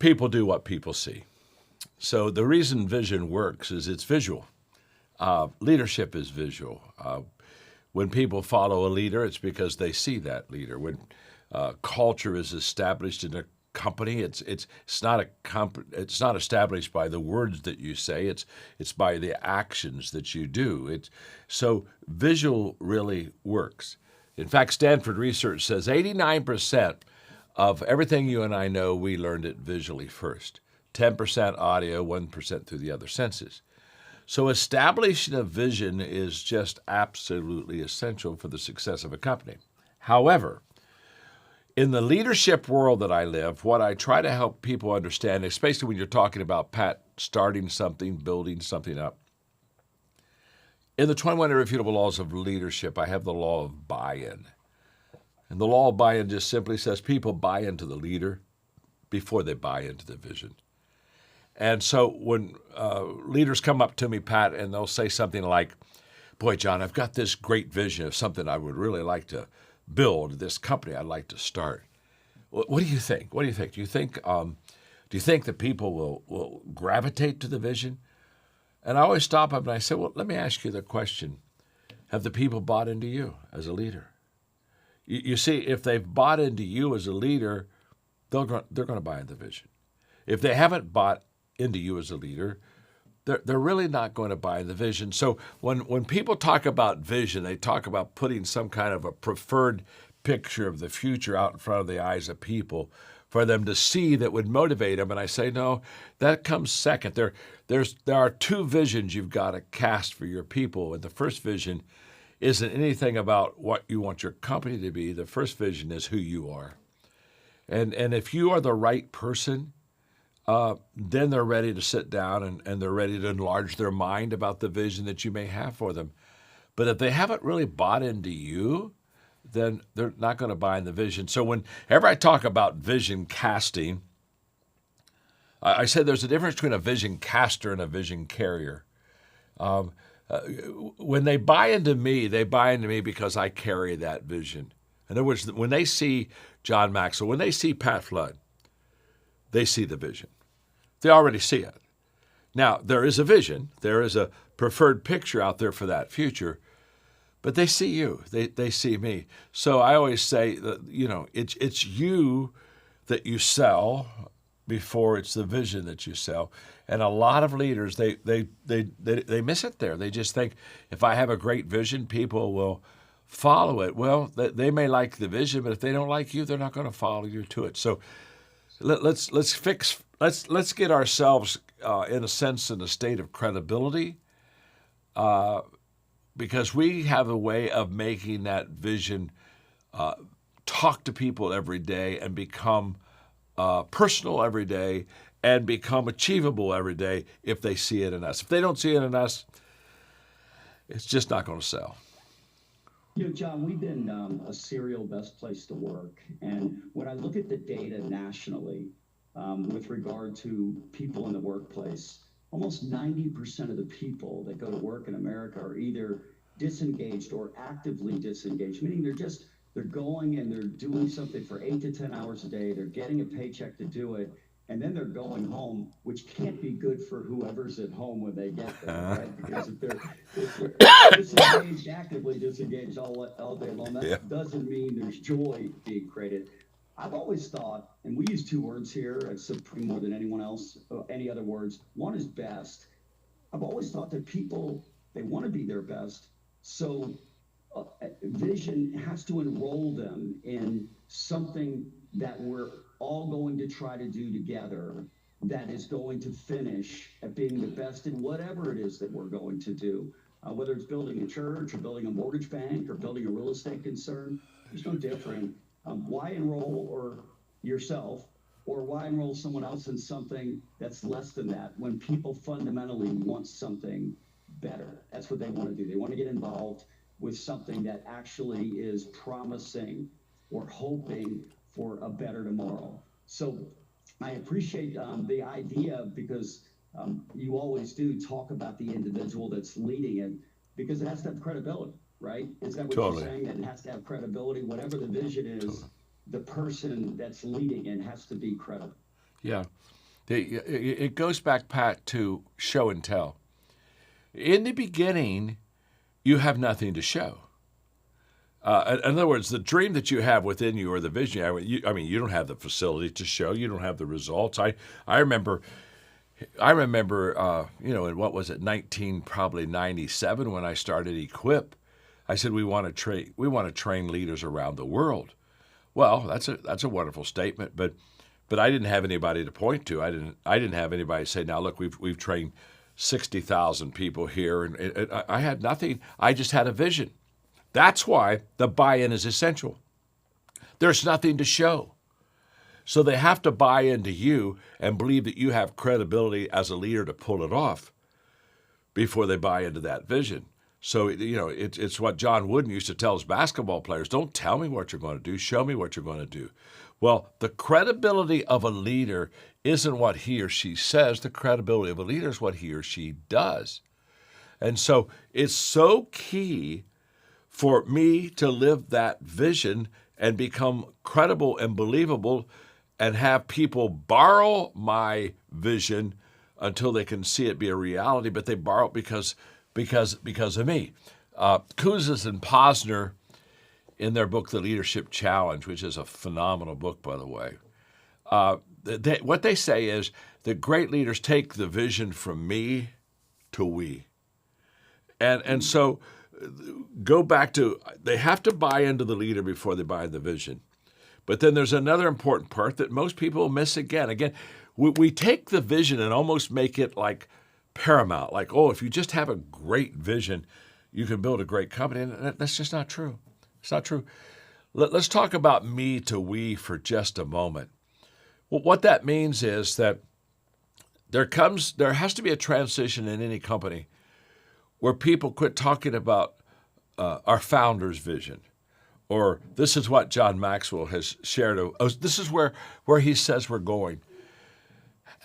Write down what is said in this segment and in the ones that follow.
people do what people see. So the reason vision works is it's visual. Leadership is visual. When people follow a leader, it's because they see that leader. When culture is established in a company, it's not established by the words that you say. It's by the actions that you do. So visual really works. In fact, Stanford research says 89% of everything you and I know, we learned it visually first. 10% audio, 1% through the other senses. So establishing a vision is just absolutely essential for the success of a company. However, in the leadership world that I live, what I try to help people understand, especially when you're talking about, Pat, starting something, building something up. In the 21 Irrefutable Laws of Leadership, I have the law of buy-in. And the law of buy-in just simply says people buy into the leader before they buy into the vision. And so when leaders come up to me, Pat, and they'll say something like, boy, John, I've got this great vision of something I would really like to build, this company I'd like to start. What do you think? What do you think? Do you think that people will gravitate to the vision? And I always stop them and I say, well, let me ask you the question. Have the people bought into you as a leader? You see, if they've bought into you as a leader, they're going to buy into the vision. If they haven't bought into you as a leader, they're really not going to buy in the vision. So when people talk about vision, they talk about putting some kind of a preferred picture of the future out in front of the eyes of people for them to see that would motivate them. And I say, no, that comes second. There are two visions you've got to cast for your people. And the first vision isn't anything about what you want your company to be. The first vision is who you are. And if you are the right person, then they're ready to sit down and they're ready to enlarge their mind about the vision that you may have for them. But if they haven't really bought into you, then they're not going to buy in the vision. So whenever I talk about vision casting, I said there's a difference between a vision caster and a vision carrier. When they buy into me because I carry that vision. In other words, when they see John Maxwell, when they see Pat Flood, they see the vision. They already see it. Now, there is a vision. There is a preferred picture out there for that future, but they see you. They see me. So I always say that, it's you that you sell before it's the vision that you sell. And a lot of leaders, they miss it there. They just think, if I have a great vision, people will follow it. Well, they may like the vision, but if they don't like you, they're not going to follow you to it. So let's get ourselves in a sense in a state of credibility, because we have a way of making that vision talk to people every day and become personal every day and become achievable every day if they see it in us. If they don't see it in us, it's just not going to sell. John, we've been a serial best place to work. And when I look at the data nationally with regard to people in the workplace, almost 90% of the people that go to work in America are either disengaged or actively disengaged, meaning they're going and they're doing something for 8 to 10 hours a day. They're getting a paycheck to do it. And then they're going home, which can't be good for whoever's at home when they get there, right? Because if they're disengaged, actively disengaged all day long, that doesn't mean there's joy being created. I've always thought, and we use two words here at Supreme more than anyone else, any other words. One is best. I've always thought that people, they want to be their best. So vision has to enroll them in something that we're all going to try to do together that is going to finish at being the best in whatever it is that we're going to do, whether it's building a church or building a mortgage bank or building a real estate concern. There's no different. Why enroll or yourself, or why enroll someone else in something that's less than that when people fundamentally want something better? That's what they want to do. They want to get involved with something that actually is promising or hoping for a better tomorrow. So I appreciate the idea, because you always do talk about the individual that's leading it, because it has to have credibility, right? Is that what you're saying? That it has to have credibility? Whatever the vision is, the person that's leading it has to be credible. Yeah. It goes back, Pat, to show and tell. In the beginning, you have nothing to show. In other words, the dream that you have within you or the vision, you don't have the facility to show. You don't have the results. I remember, in what was it, 1997 when I started Equip, I said we want to train leaders around the world. Well, that's a wonderful statement, but I didn't have anybody to point to. I didn't have anybody say, now look, we've trained 60,000 people here, and I had nothing. I just had a vision. That's why the buy-in is essential. There's nothing to show. So they have to buy into you and believe that you have credibility as a leader to pull it off before they buy into that vision. So, it's what John Wooden used to tell his basketball players, don't tell me what you're going to do, show me what you're going to do. Well, the credibility of a leader isn't what he or she says. The credibility of a leader is what he or she does. And so it's so key for me to live that vision and become credible and believable and have people borrow my vision until they can see it be a reality, but they borrow it because of me. Kouzes and Posner, in their book, The Leadership Challenge, which is a phenomenal book, by the way, what they say is that great leaders take the vision from me to we. And so go back to, they have to buy into the leader before they buy the vision. But then there's another important part that most people miss again. Again, we take the vision and almost make it like paramount. Like, if you just have a great vision, you can build a great company. And that's just not true. It's not true. Let's talk about me to we for just a moment. Well, what that means is that there has to be a transition in any company where people quit talking about our founder's vision, or this is what John Maxwell has shared. This is where he says we're going.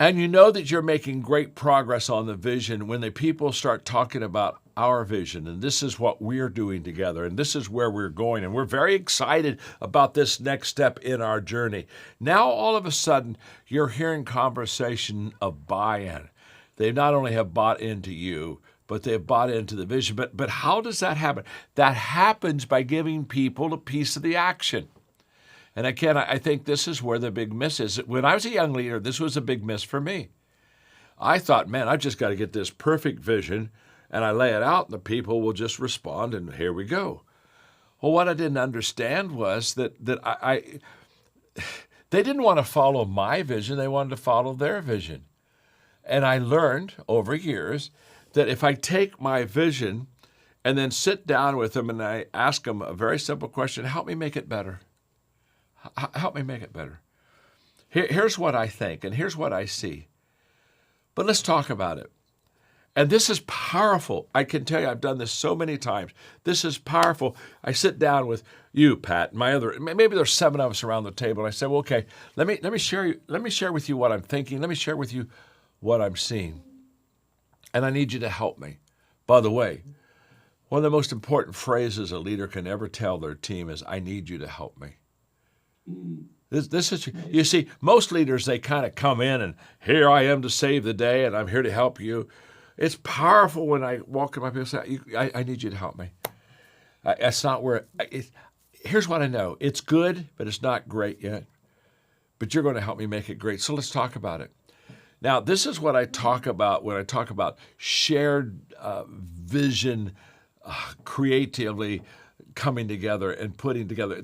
And you know that you're making great progress on the vision when the people start talking about our vision, and this is what we're doing together, and this is where we're going, and we're very excited about this next step in our journey. Now, all of a sudden, you're hearing conversation of buy-in. They not only have bought into you, but they've bought into the vision. But how does that happen? That happens by giving people a piece of the action. And again, I think this is where the big miss is. When I was a young leader, this was a big miss for me. I thought, man, I've just got to get this perfect vision, and I lay it out, and the people will just respond, and here we go. Well, what I didn't understand was that they didn't want to follow my vision. They wanted to follow their vision. And I learned over years that if I take my vision and then sit down with them and I ask them a very simple question, help me make it better. Help me make it better. Here's what I think, and here's what I see. But let's talk about it. And this is powerful. I can tell you, I've done this so many times. This is powerful. I sit down with you, Pat, and maybe there's 7 of us around the table, and I say, well, okay, let me share with you what I'm thinking. Let me share with you what I'm seeing. And I need you to help me. By the way, one of the most important phrases a leader can ever tell their team is, I need you to help me. This is, you see, most leaders, they kind of come in and here I am to save the day and I'm here to help you. It's powerful when I walk in my people and say, I need you to help me. That's not where, here's what I know. It's good, but it's not great yet. But you're going to help me make it great. So let's talk about it. Now, this is what I talk about when I talk about shared vision, creatively coming together and putting together.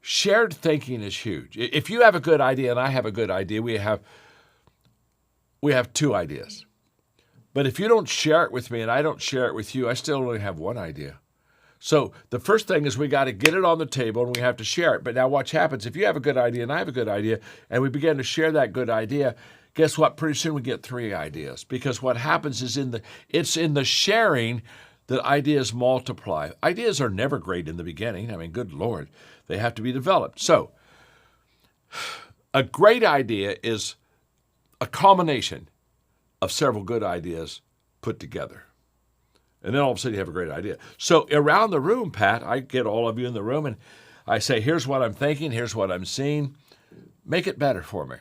Shared thinking is huge. If you have a good idea and I have a good idea, we have 2 ideas. But if you don't share it with me and I don't share it with you, I still only have 1 idea. So the first thing is we got to get it on the table and we have to share it. But now watch happens. If you have a good idea and I have a good idea and we begin to share that good idea, guess what? Pretty soon we get 3 ideas, because what happens is it's in the sharing that ideas multiply. Ideas are never great in the beginning. I mean, good Lord, they have to be developed. So a great idea is a combination of several good ideas put together. And then all of a sudden you have a great idea. So around the room, Pat, I get all of you in the room and I say, here's what I'm thinking, here's what I'm seeing. Make it better for me.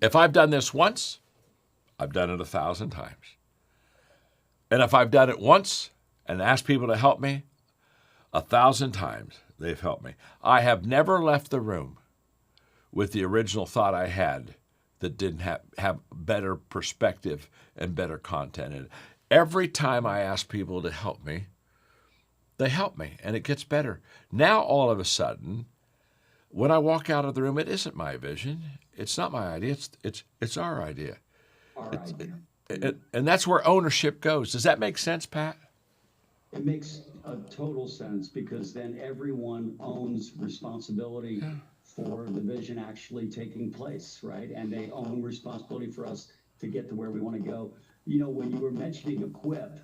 If I've done this once, I've done it 1,000 times. And if I've done it once and asked people to help me, 1,000 times they've helped me. I have never left the room with the original thought I had that didn't have better perspective and better content in it. Every time I ask people to help me, they help me, and it gets better. Now, all of a sudden, when I walk out of the room, it isn't my vision. It's not my idea. It's our idea. Our idea. And that's where ownership goes. Does that make sense, Pat? It makes a total sense, because then everyone owns responsibility for the vision actually taking place, right? And they own responsibility for us to get to where we want to go. You know, when you were mentioning equip,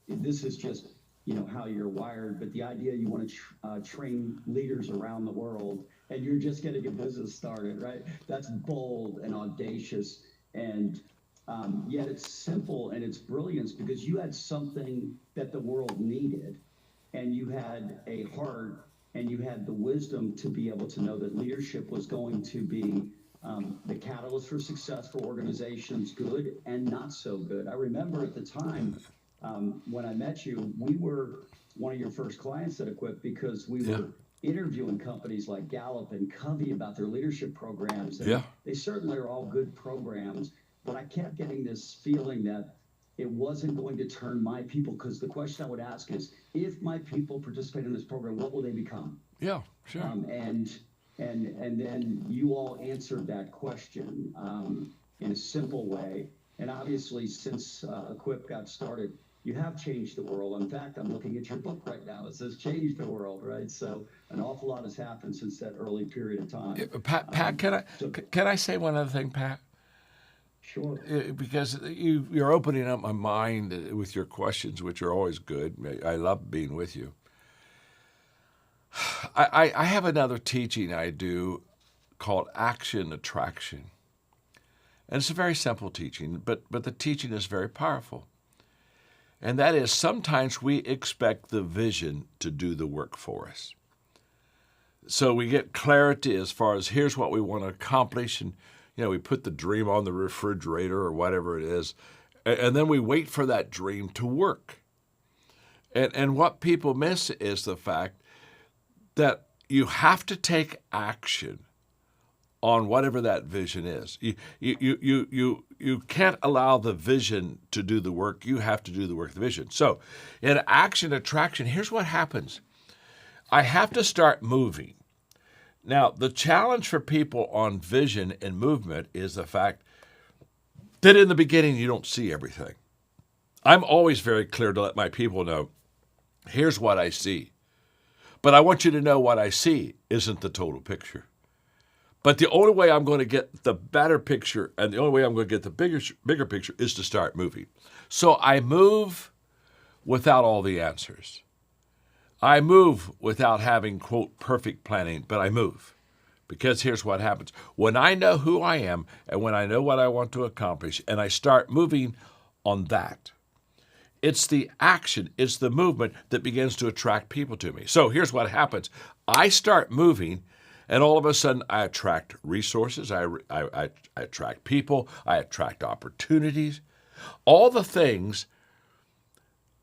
this is just, you know, how you're wired, but the idea you want to train leaders around the world, and you're just getting a business started, right? That's bold and audacious, and yet it's simple and it's brilliance, because you had something that the world needed, and you had a heart and you had the wisdom to be able to know that leadership was going to be the catalyst for success for organizations, good and not so good. I remember at the time when I met you, we were one of your first clients at Equip, because we were interviewing companies like Gallup and Covey about their leadership programs. And they certainly are all good programs, but I kept getting this feeling that it wasn't going to turn my people, because the question I would ask is, if my people participate in this program, what will they become? Yeah, sure. And then you all answered that question in a simple way. And obviously, since Equip got started, you have changed the world. In fact, I'm looking at your book right now. It says "Change the World," right? So an awful lot has happened since that early period of time. Pat, can I say one other thing, Pat? Sure. Because you're opening up my mind with your questions, which are always good. I love being with you. I have another teaching I do called Action Attraction. And it's a very simple teaching, but the teaching is very powerful. And that is, sometimes we expect the vision to do the work for us. So we get clarity as far as here's what we want to accomplish, and we put the dream on the refrigerator or whatever it is, and then we wait for that dream to work. And what people miss is the fact that you have to take action on whatever that vision is. You can't allow the vision to do the work. You have to do the work of the vision. So in Action Attraction, here's what happens. I have to start moving. Now, the challenge for people on vision and movement is the fact that in the beginning, you don't see everything. I'm always very clear to let my people know, here's what I see. But I want you to know what I see isn't the total picture. But the only way I'm going to get the better picture, and the only way I'm going to get the bigger picture, is to start moving. So I move without all the answers. I move without having, quote, perfect planning, but I move. Because here's what happens. When I know who I am and when I know what I want to accomplish and I start moving on that, it's the action, it's the movement that begins to attract people to me. So here's what happens. I start moving, and all of a sudden I attract resources, I attract people, I attract opportunities, all the things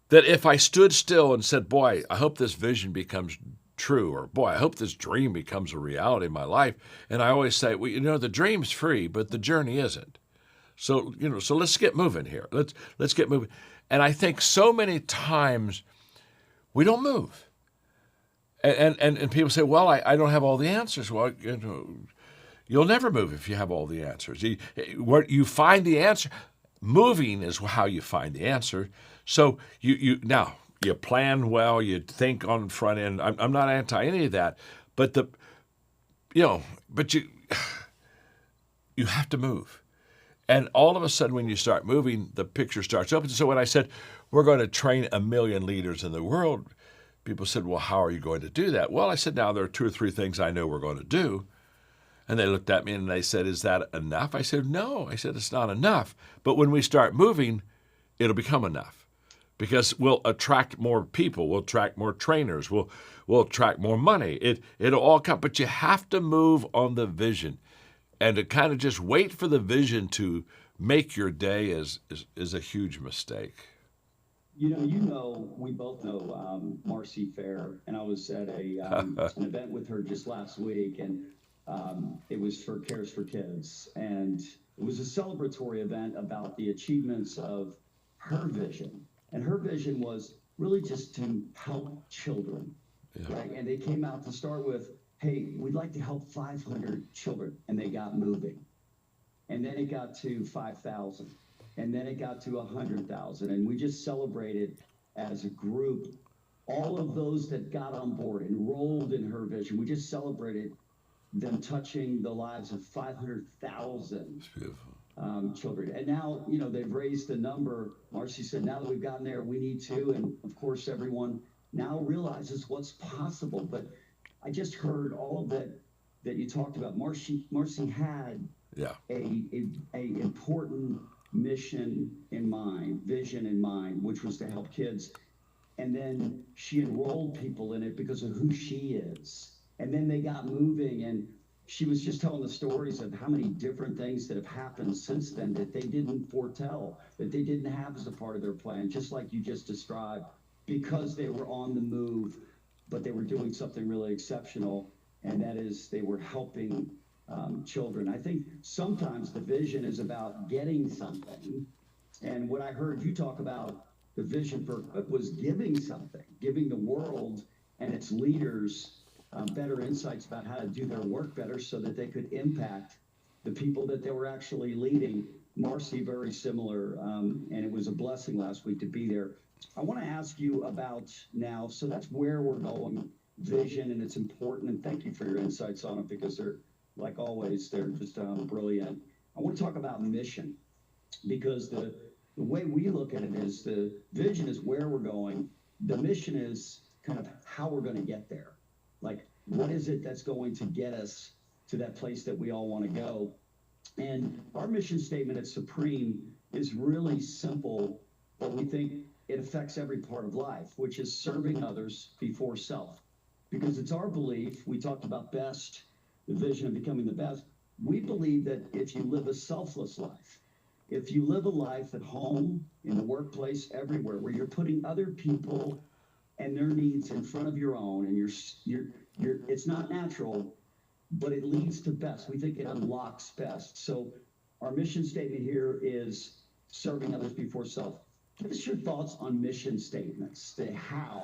that if I stood still and said, boy, I hope this vision becomes true, or boy, I hope this dream becomes a reality in my life. And I always say, well, the dream's free, but the journey isn't. So, so let's get moving here. Let's get moving. And I think so many times we don't move. And people say, well, I don't have all the answers. Well, you'll never move if you have all the answers. Where you find the answer, moving is how you find the answer. So you plan well, you think on the front end. I'm not anti any of that, but you have to move. And all of a sudden, when you start moving, the picture starts open. So when I said, we're going to train 1 million leaders in the world, people said, well, how are you going to do that? Well, I said, now there are 2 or 3 things I know we're going to do. And they looked at me and they said, is that enough? I said, no. I said, it's not enough. But when we start moving, it'll become enough. Because we'll attract more people, we'll attract more trainers, we'll attract more money. It'll all come, but you have to move on the vision. And to kind of just wait for the vision to make your day is a huge mistake. We both know Marcy Fair, and I was at an event with her just last week, and it was for Cares for Kids, and it was a celebratory event about the achievements of her vision, and her vision was really just to help children, right? And they came out to start with, hey, we'd like to help 500 children, and they got moving, and then it got to 5,000. And then it got to 100,000, and we just celebrated as a group all of those that got on board, enrolled in her vision. We just celebrated them touching the lives of 500,000 children. And now, they've raised the number. Marcy said, now that we've gotten there, we need to. And of course, everyone now realizes what's possible. But I just heard all of that you talked about. Marcy had a important mission in mind, vision in mind, which was to help kids. And then she enrolled people in it because of who she is. And then they got moving, and she was just telling the stories of how many different things that have happened since then that they didn't foretell, that they didn't have as a part of their plan, just like you just described, because they were on the move, but they were doing something really exceptional, and that is they were helping children. I think sometimes the vision is about getting something. And what I heard you talk about, the vision for Cook was giving something, giving the world and its leaders better insights about how to do their work better so that they could impact the people that they were actually leading. Marcy, very similar. And it was a blessing last week to be there. I want to ask you about now, so that's where we're going, vision, and it's important. And thank you for your insights on it, because they're, like always, they're just brilliant. I want to talk about mission, because the way we look at it is the vision is where we're going. The mission is kind of how we're going to get there. Like, what is it that's going to get us to that place that we all want to go? And our mission statement at Supreme is really simple, but we think it affects every part of life, which is serving others before self. Because it's our belief, we talked about best, the vision of becoming the best. We believe that if you live a selfless life, if you live a life at home, in the workplace, everywhere, where you're putting other people and their needs in front of your own, and you're it's not natural, but it leads to best. We think it unlocks best. So our mission statement here is serving others before self. Give us your thoughts on mission statements, the how,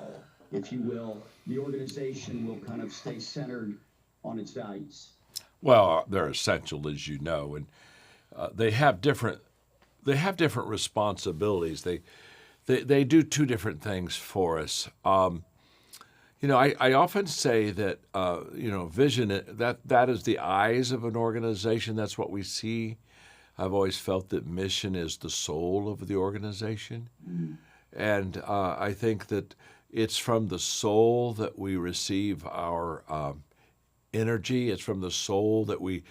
if you will, the organization will kind of stay centered on its values. Well, they're essential, as you know, and they have different responsibilities. They do two different things for us. I often say that vision, that is the eyes of an organization. That's what we see. I've always felt that mission is the soul of the organization, and I think that it's from the soul that we receive our energy. It's from the soul that we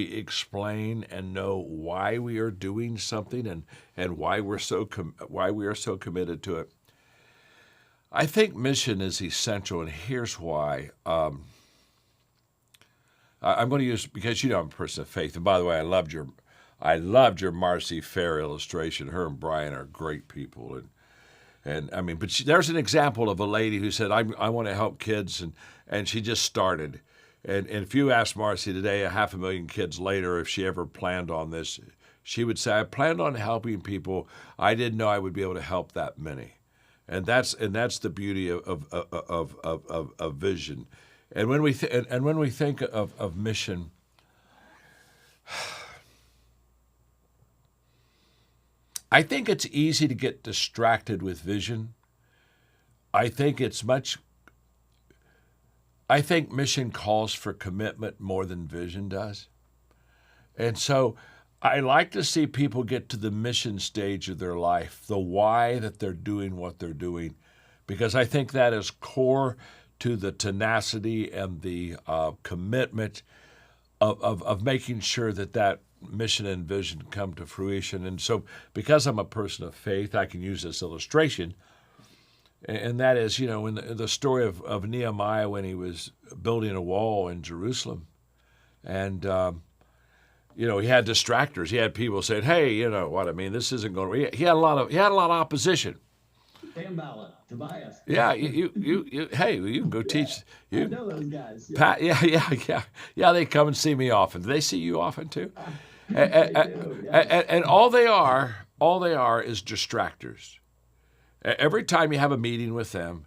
explain and know why we are doing something and why we are so committed to it. I think mission is essential, and here's why. I'm going to use, because I'm a person of faith, and by the way, I loved your Marcy Fair illustration. Her and Brian are great people, and I mean, but there's an example of a lady who said, I want to help kids, and she just started. And if you ask Marcy today, 500,000 kids later, if she ever planned on this, she would say, I planned on helping people. I didn't know I would be able to help that many. And that's the beauty of vision. And when we think of mission, I think it's easy to get distracted with vision. I think mission calls for commitment more than vision does. And so I like to see people get to the mission stage of their life, the why that they're doing what they're doing, because I think that is core to the tenacity and the commitment of making sure that mission and vision come to fruition. And so because I'm a person of faith, I can use this illustration. And that is, in the story of Nehemiah when he was building a wall in Jerusalem. And he had distractors. He had people saying, "Hey, you know what I mean? This isn't going to." He had a lot of opposition. Ballot, Tobias. Yeah, hey, you can go teach. I know those guys. Yeah. Pat, yeah. They come and see me often. Do they see you often too? They do, yes. And all they are is distractors. Every time you have a meeting with them,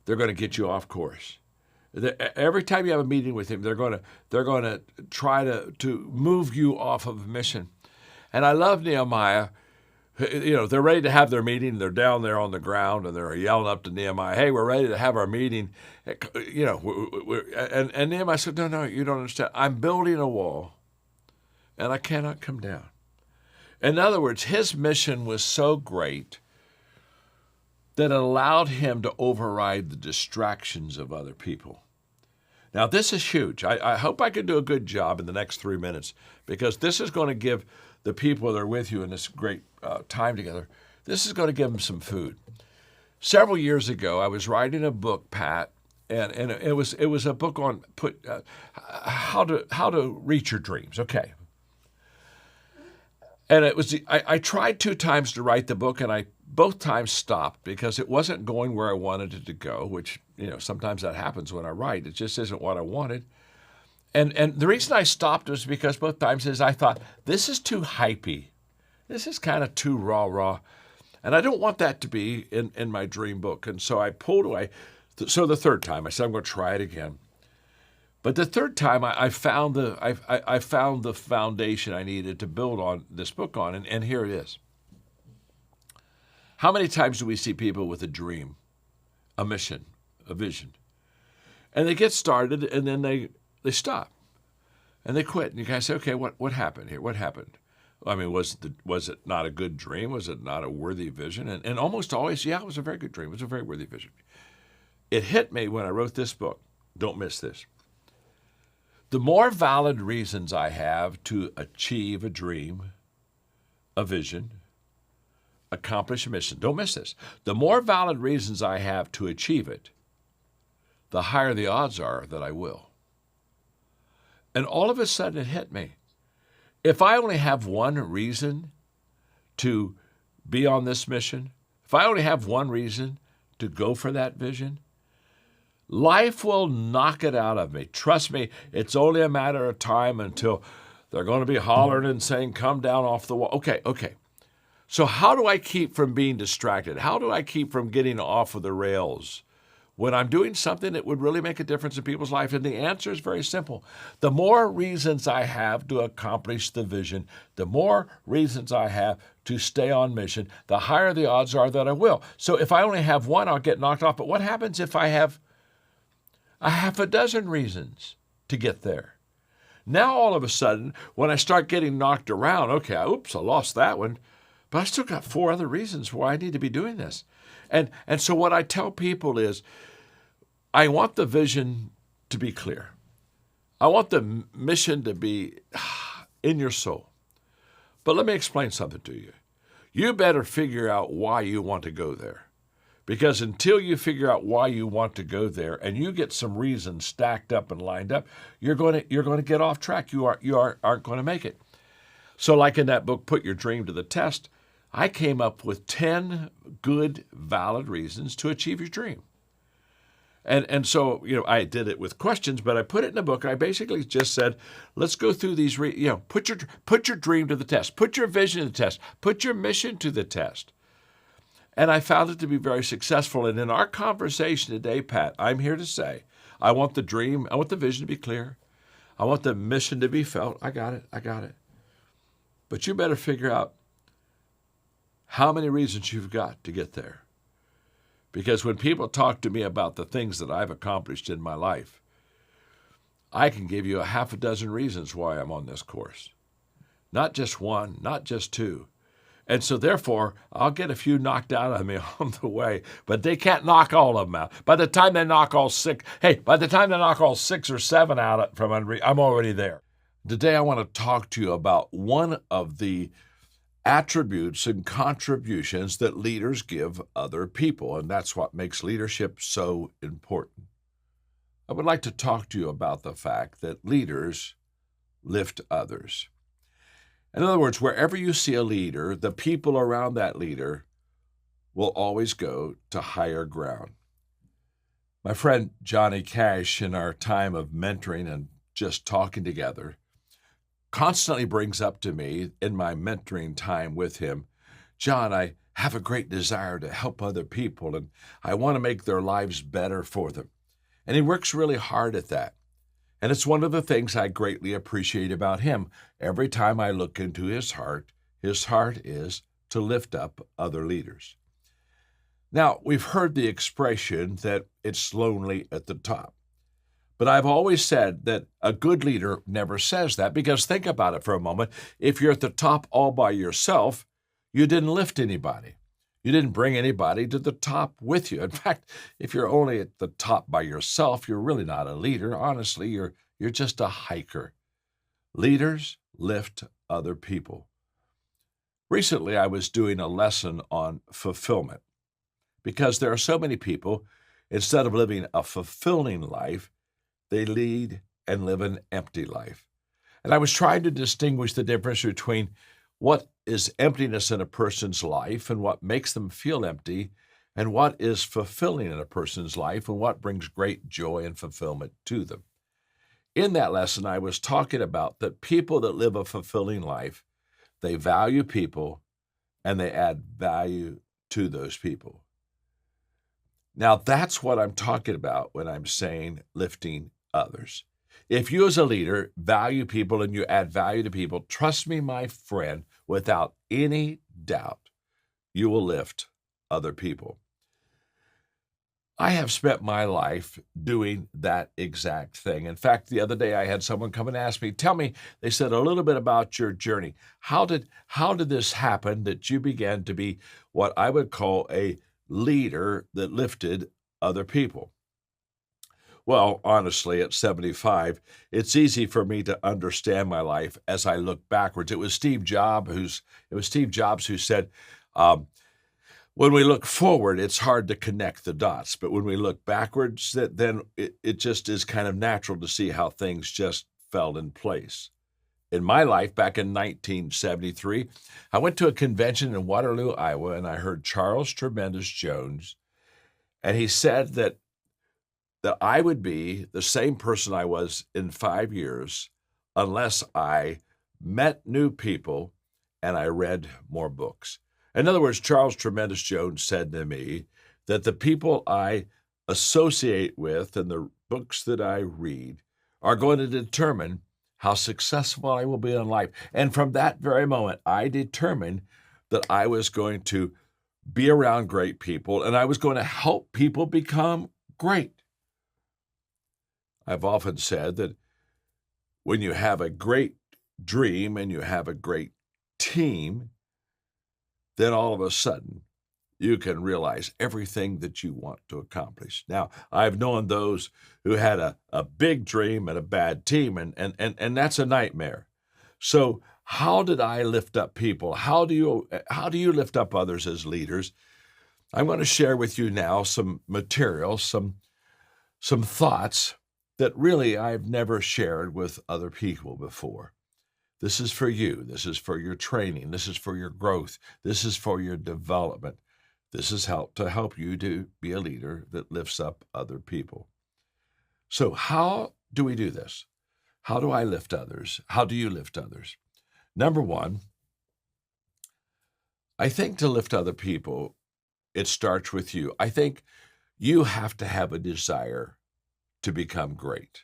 they're going to get you off course. Every time you have a meeting with them, they're going to try to move you off of mission. And I love Nehemiah. They're ready to have their meeting. They're down there on the ground, and they're yelling up to Nehemiah, "Hey, we're ready to have our meeting." And Nehemiah said, "No, you don't understand. I'm building a wall, and I cannot come down." In other words, his mission was so great that it allowed him to override the distractions of other people. Now, this is huge. I hope I can do a good job in the next 3 minutes, because this is going to give the people that are with you in this great time together, this is going to give them some food. Several years ago, I was writing a book, Pat, and it was a book on how to reach your dreams. Okay. And it was I tried 2 times to write the book, and I both times stopped because it wasn't going where I wanted it to go, which, sometimes that happens when I write. It just isn't what I wanted. And the reason I stopped was because both times is I thought, this is too hypey. This is kind of too rah-rah. And I don't want that to be in my dream book. And so I pulled away. So the third time, I said, I'm going to try it again. But the third time, I found the foundation I needed to build on this book on, and here it is. How many times do we see people with a dream, a mission, a vision? And they get started, and then they stop, and they quit. And you guys say, okay, what happened here? What happened? I mean, was it not a good dream? Was it not a worthy vision? And almost always, yeah, it was a very good dream. It was a very worthy vision. It hit me when I wrote this book. Don't miss this. The more valid reasons I have to achieve a dream, a vision, accomplish a mission, don't miss this. The more valid reasons I have to achieve it, the higher the odds are that I will. And all of a sudden it hit me. If I only have one reason to be on this mission, if I only have one reason to go for that vision, life will knock it out of me. Trust me, it's only a matter of time until they're going to be hollering and saying, come down off the wall. Okay. So how do I keep from being distracted? How do I keep from getting off of the rails when I'm doing something that would really make a difference in people's life? And the answer is very simple. The more reasons I have to accomplish the vision, the more reasons I have to stay on mission, the higher the odds are that I will. So if I only have one, I'll get knocked off. But what happens if I have a half a dozen reasons to get there? Now, all of a sudden, when I start getting knocked around, okay, I lost that one, but I still got 4 other reasons why I need to be doing this. And so what I tell people is, I want the vision to be clear. I want the mission to be in your soul. But let me explain something to you. You better figure out why you want to go there. Because until you figure out why you want to go there and you get some reasons stacked up and lined up, you're going to get off track. You aren't going to make it. So like in that book, Put Your Dream to the Test, I came up with 10 good, valid reasons to achieve your dream. And so, I did it with questions, but I put it in a book. I basically just said, let's go through these, put your dream to the test, put your vision to the test, put your mission to the test. And I found it to be very successful. And in our conversation today, Pat, I'm here to say, I want the vision to be clear. I want the mission to be felt. I got it. But you better figure out how many reasons you've got to get there. Because when people talk to me about the things that I've accomplished in my life, I can give you a half a dozen reasons why I'm on this course. Not just one, not just 2. And so therefore, I'll get a few knocked out of me on the way, but they can't knock all of them out. By the time they knock all 6 or 7 out from under, I'm already there. Today I want to talk to you about one of the attributes and contributions that leaders give other people, and that's what makes leadership so important. I would like to talk to you about the fact that leaders lift others. In other words, wherever you see a leader, the people around that leader will always go to higher ground. My friend Johnny Cash, in our time of mentoring and just talking together, constantly brings up to me in my mentoring time with him, John, I have a great desire to help other people and I want to make their lives better for them. And he works really hard at that. And it's one of the things I greatly appreciate about him. Every time I look into his heart is to lift up other leaders. Now, we've heard the expression that it's lonely at the top. But I've always said that a good leader never says that, because think about it for a moment. If you're at the top all by yourself, you didn't lift anybody. You didn't bring anybody to the top with you. In fact, if you're only at the top by yourself, you're really not a leader. Honestly, you're just a hiker. Leaders lift other people. Recently, I was doing a lesson on fulfillment, because there are so many people, instead of living a fulfilling life, they lead and live an empty life. And I was trying to distinguish the difference between what is emptiness in a person's life and what makes them feel empty, and what is fulfilling in a person's life and what brings great joy and fulfillment to them. In that lesson, I was talking about that people that live a fulfilling life, they value people and they add value to those people. Now, that's what I'm talking about when I'm saying lifting others. If you as a leader value people and you add value to people, trust me, my friend, without any doubt, you will lift other people. I have spent my life doing that exact thing. In fact, the other day I had someone come and ask me, tell me, they said, a little bit about your journey. How did this happen that you began to be what I would call a leader that lifted other people? Well, honestly, at 75, it's easy for me to understand my life as I look backwards. It was Steve Jobs who said, when we look forward, it's hard to connect the dots, but when we look backwards, then it just is kind of natural to see how things just fell in place. In my life, back in 1973, I went to a convention in Waterloo, Iowa, and I heard Charles Tremendous Jones, and he said that I would be the same person I was in 5 years unless I met new people and I read more books. In other words, Charles Tremendous Jones said to me that the people I associate with and the books that I read are going to determine how successful I will be in life. And from that very moment, I determined that I was going to be around great people and I was going to help people become great. I've often said that when you have a great dream and you have a great team, then all of a sudden you can realize everything that you want to accomplish. Now, I've known those who had a big dream and a bad team, and that's a nightmare. So how did I lift up people? How do you lift up others as leaders? I'm going to share with you now some material, some thoughts that really I've never shared with other people before. This is for you. This is for your training. This is for your growth. This is for your development. This is to help you to be a leader that lifts up other people. So how do we do this? How do I lift others? How do you lift others? Number one, I think to lift other people, it starts with you. I think you have to have a desire to become great.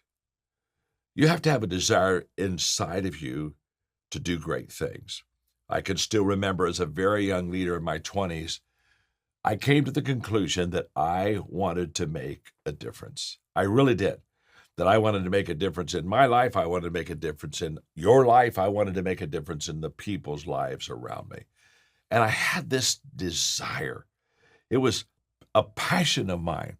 You have to have a desire inside of you to do great things. I can still remember as a very young leader in my 20s, I came to the conclusion that I wanted to make a difference. I really did. That I wanted to make a difference in my life. I wanted to make a difference in your life. I wanted to make a difference in the people's lives around me. And I had this desire. It was a passion of mine.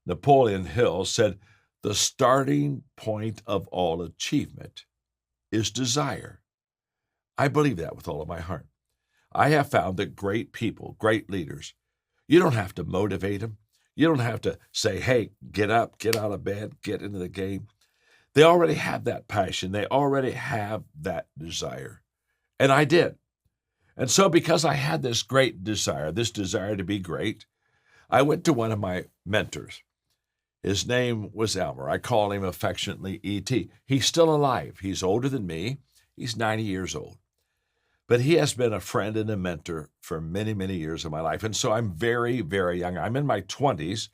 Napoleon Hill said, the starting point of all achievement is desire. I believe that with all of my heart. I have found that great people, great leaders, you don't have to motivate them. You don't have to say, hey, get up, get out of bed, get into the game. They already have that passion. They already have that desire. And I did. And so because I had this great desire, this desire to be great, I went to one of my mentors. His name was Elmer. I call him affectionately E.T. He's still alive. He's older than me. He's 90 years old. But he has been a friend and a mentor for many, many years of my life. And so I'm very, very young. I'm in my 20s,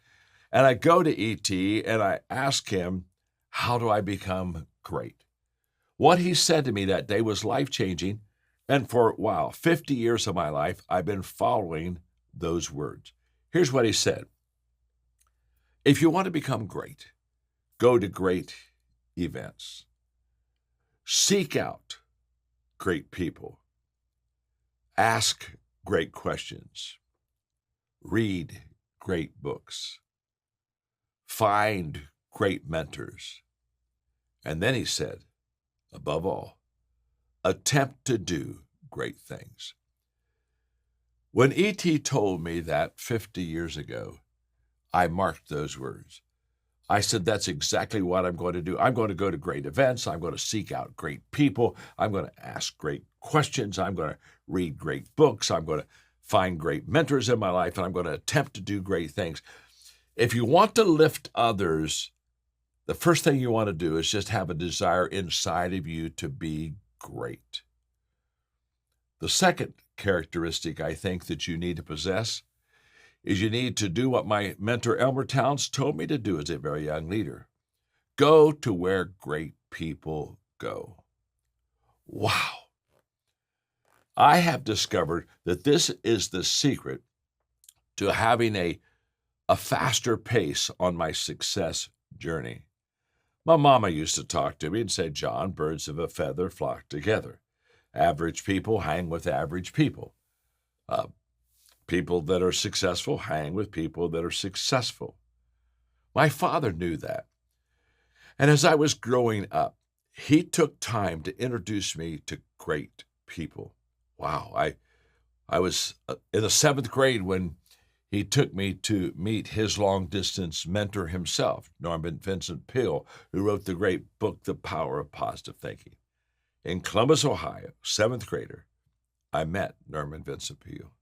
and I go to E.T. and I ask him, how do I become great? What he said to me that day was life-changing. And for, 50 years of my life, I've been following those words. Here's what he said. If you want to become great, go to great events. Seek out great people. Ask great questions. Read great books. Find great mentors. And then he said, above all, attempt to do great things. When E.T. told me that 50 years ago, I marked those words. I said, that's exactly what I'm going to do. I'm going to go to great events. I'm going to seek out great people. I'm going to ask great questions. I'm going to read great books. I'm going to find great mentors in my life, and I'm going to attempt to do great things. If you want to lift others, the first thing you want to do is just have a desire inside of you to be great. The second characteristic I think that you need to possess is you need to do what my mentor Elmer Towns told me to do as a very young leader. Go to where great people go. Wow. I have discovered that this is the secret to having a faster pace on my success journey. My mama used to talk to me and say, John, birds of a feather flock together. Average people hang with average people. People that are successful hang with people that are successful. My father knew that. And as I was growing up, he took time to introduce me to great people. Wow. I was in the 7th grade when he took me to meet his long-distance mentor himself, Norman Vincent Peale, who wrote the great book, The Power of Positive Thinking. In Columbus, Ohio, 7th grader, I met Norman Vincent Peale.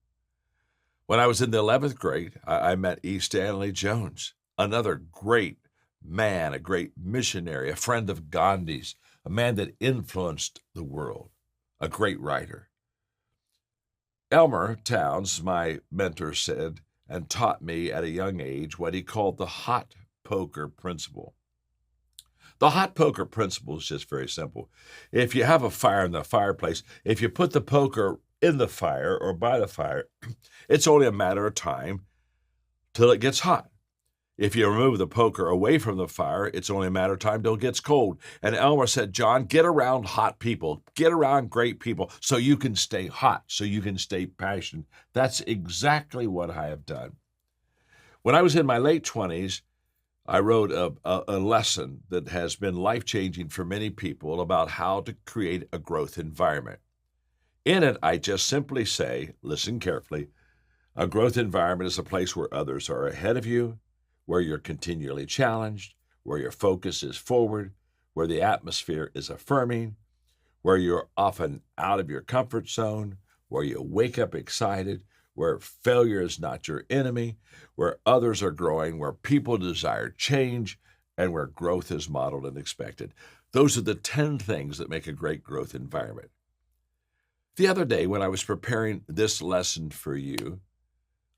When I was in the 11th grade, I met E. Stanley Jones, another great man, a great missionary, a friend of Gandhi's, a man that influenced the world, a great writer. Elmer Towns, my mentor, said and taught me at a young age what he called the hot poker principle. The hot poker principle is just very simple. If you have a fire in the fireplace, if you put the poker in the fire or by the fire, it's only a matter of time till it gets hot. If you remove the poker away from the fire, it's only a matter of time till it gets cold. And Elmer said, John, get around hot people, get around great people so you can stay hot, so you can stay passionate. That's exactly what I have done. When I was in my late 20s, I wrote a lesson that has been life-changing for many people about how to create a growth environment. In it, I just simply say, listen carefully, a growth environment is a place where others are ahead of you, where you're continually challenged, where your focus is forward, where the atmosphere is affirming, where you're often out of your comfort zone, where you wake up excited, where failure is not your enemy, where others are growing, where people desire change, and where growth is modeled and expected. Those are the 10 things that make a great growth environment. The other day, when I was preparing this lesson for you,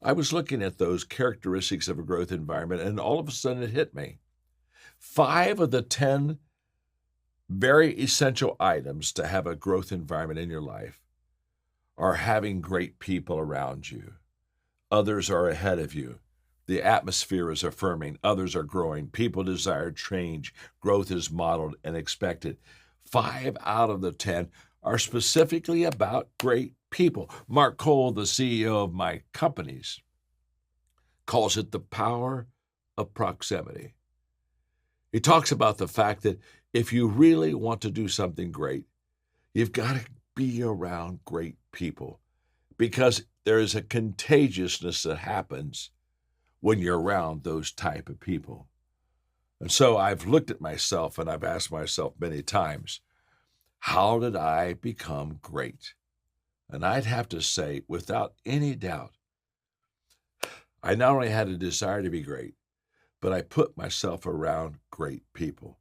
I was looking at those characteristics of a growth environment, and all of a sudden it hit me. 5 of the 10 very essential items to have a growth environment in your life are having great people around you. Others are ahead of you. The atmosphere is affirming. Others are growing. People desire change. Growth is modeled and expected. 5 out of the 10 are specifically about great people. Mark Cole, the CEO of my companies, calls it the power of proximity. He talks about the fact that if you really want to do something great, you've got to be around great people, because there is a contagiousness that happens when you're around those type of people. And so I've looked at myself and I've asked myself many times, how did I become great? And I'd have to say, without any doubt, I not only had a desire to be great, but I put myself around great people.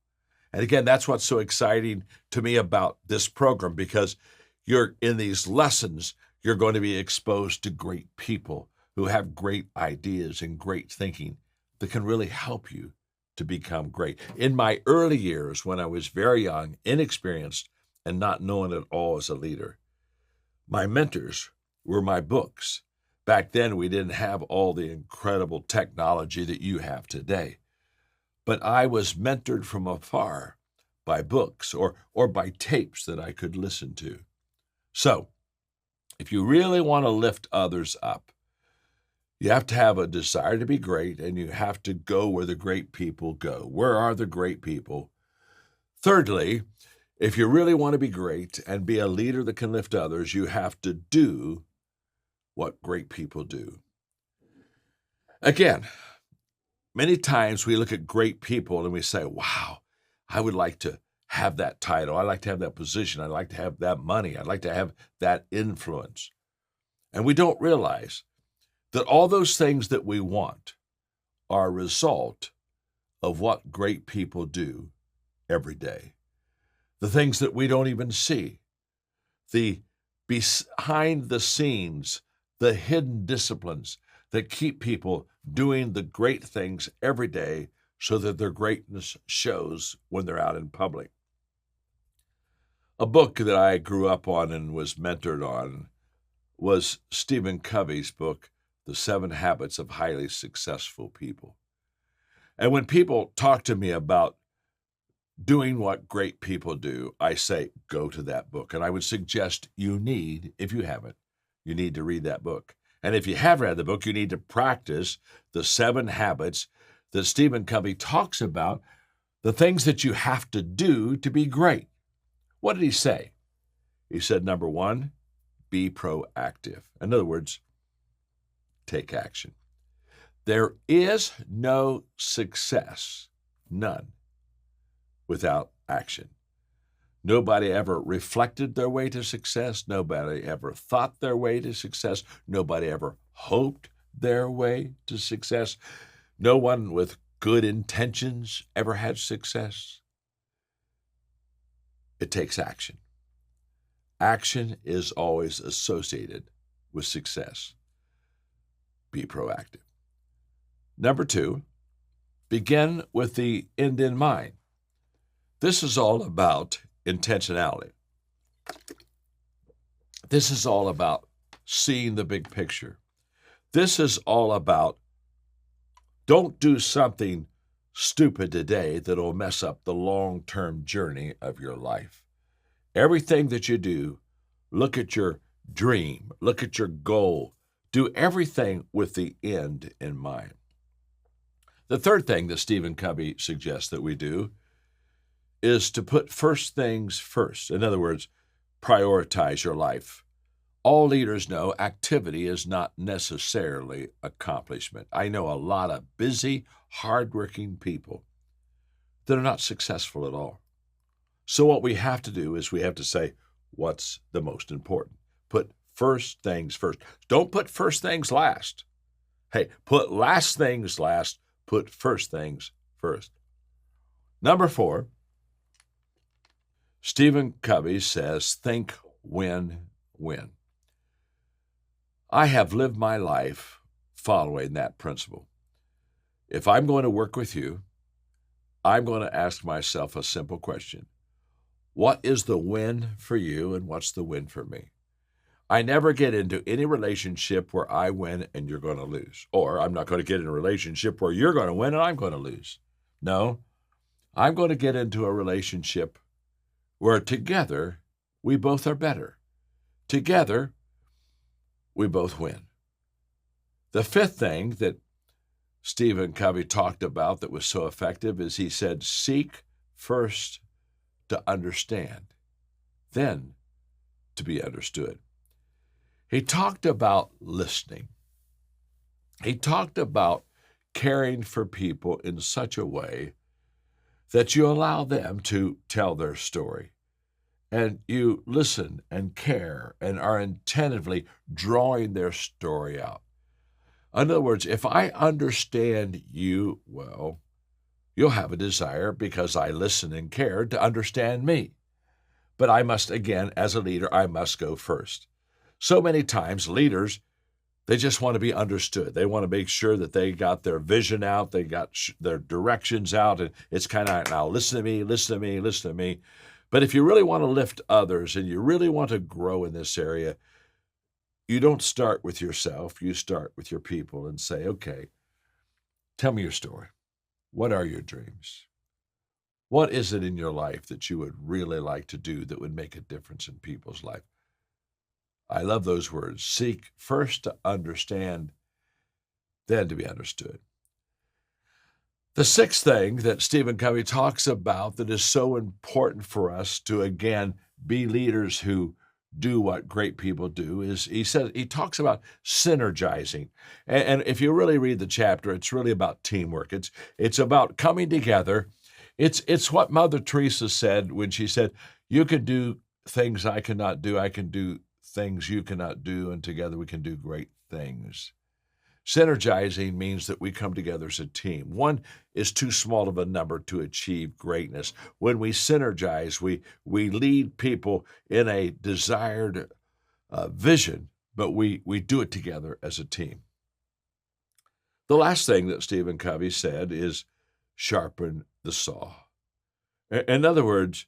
And again, that's what's so exciting to me about this program, because you're in these lessons, you're going to be exposed to great people who have great ideas and great thinking that can really help you to become great. In my early years, when I was very young, inexperienced, and not known at all as a leader, my mentors were my books. Back then, we didn't have all the incredible technology that you have today. But I was mentored from afar by books or by tapes that I could listen to. So, if you really want to lift others up, you have to have a desire to be great, and you have to go where the great people go. Where are the great people? Thirdly, if you really want to be great and be a leader that can lift others, you have to do what great people do. Again, many times we look at great people and we say, wow, I would like to have that title. I'd like to have that position. I'd like to have that money. I'd like to have that influence. And we don't realize that all those things that we want are a result of what great people do every day. The things that we don't even see, the behind the scenes, the hidden disciplines that keep people doing the great things every day so that their greatness shows when they're out in public. A book that I grew up on and was mentored on was Stephen Covey's book, The 7 Habits of Highly Successful People. And when people talk to me about doing what great people do, I say, go to that book. And I would suggest you need, if you haven't, you need to read that book. And if you have read the book, you need to practice the 7 habits that Stephen Covey talks about, the things that you have to do to be great. What did he say? He said, number 1, be proactive. In other words, take action. There is no success, none, without action. Nobody ever reflected their way to success. Nobody ever thought their way to success. Nobody ever hoped their way to success. No one with good intentions ever had success. It takes action. Action is always associated with success. Be proactive. Number 2, begin with the end in mind. This is all about intentionality. This is all about seeing the big picture. This is all about don't do something stupid today that'll mess up the long-term journey of your life. Everything that you do, look at your dream, look at your goal, do everything with the end in mind. The third thing that Stephen Covey suggests that we do is to put first things first. In other words, prioritize your life. All leaders know activity is not necessarily accomplishment. I know a lot of busy, hardworking people that are not successful at all. So what we have to do is we have to say, what's the most important? Put first things first. Don't put first things last. Hey, put last things last. Put first things first. Number 4, Stephen Covey says, think win-win. I have lived my life following that principle. If I'm going to work with you, I'm going to ask myself a simple question. What is the win for you and what's the win for me? I never get into any relationship where I win and you're going to lose. Or I'm not going to get in a relationship where you're going to win and I'm going to lose. No, I'm going to get into a relationship where together we both are better. Together, we both win. The fifth thing that Stephen Covey talked about that was so effective is he said, seek first to understand, then to be understood. He talked about listening. He talked about caring for people in such a way that you allow them to tell their story. and you listen and care and are attentively drawing their story out. In other words, if I understand you well, you'll have a desire, because I listen and care, to understand me. But I must, again, as a leader, I must go first. So many times leaders, they just want to be understood. They want to make sure that they got their vision out, they got their directions out, and it's kind of, now listen to me, listen to me, listen to me. But if you really want to lift others and you really want to grow in this area, you don't start with yourself. You start with your people and say, okay, tell me your story. What are your dreams? What is it in your life that you would really like to do that would make a difference in people's life? I love those words. Seek first to understand, then to be understood. The sixth thing that Stephen Covey talks about that is so important for us to, again, be leaders who do what great people do is he talks about synergizing. And if you really read the chapter, it's really about teamwork. It's about coming together. It's what Mother Teresa said when she said, you can do things I cannot do. I can do things you cannot do, and together we can do great things. Synergizing means that we come together as a team. One is too small of a number to achieve greatness. When we synergize, we lead people in a desired vision, but we do it together as a team. The last thing that Stephen Covey said is sharpen the saw. In other words,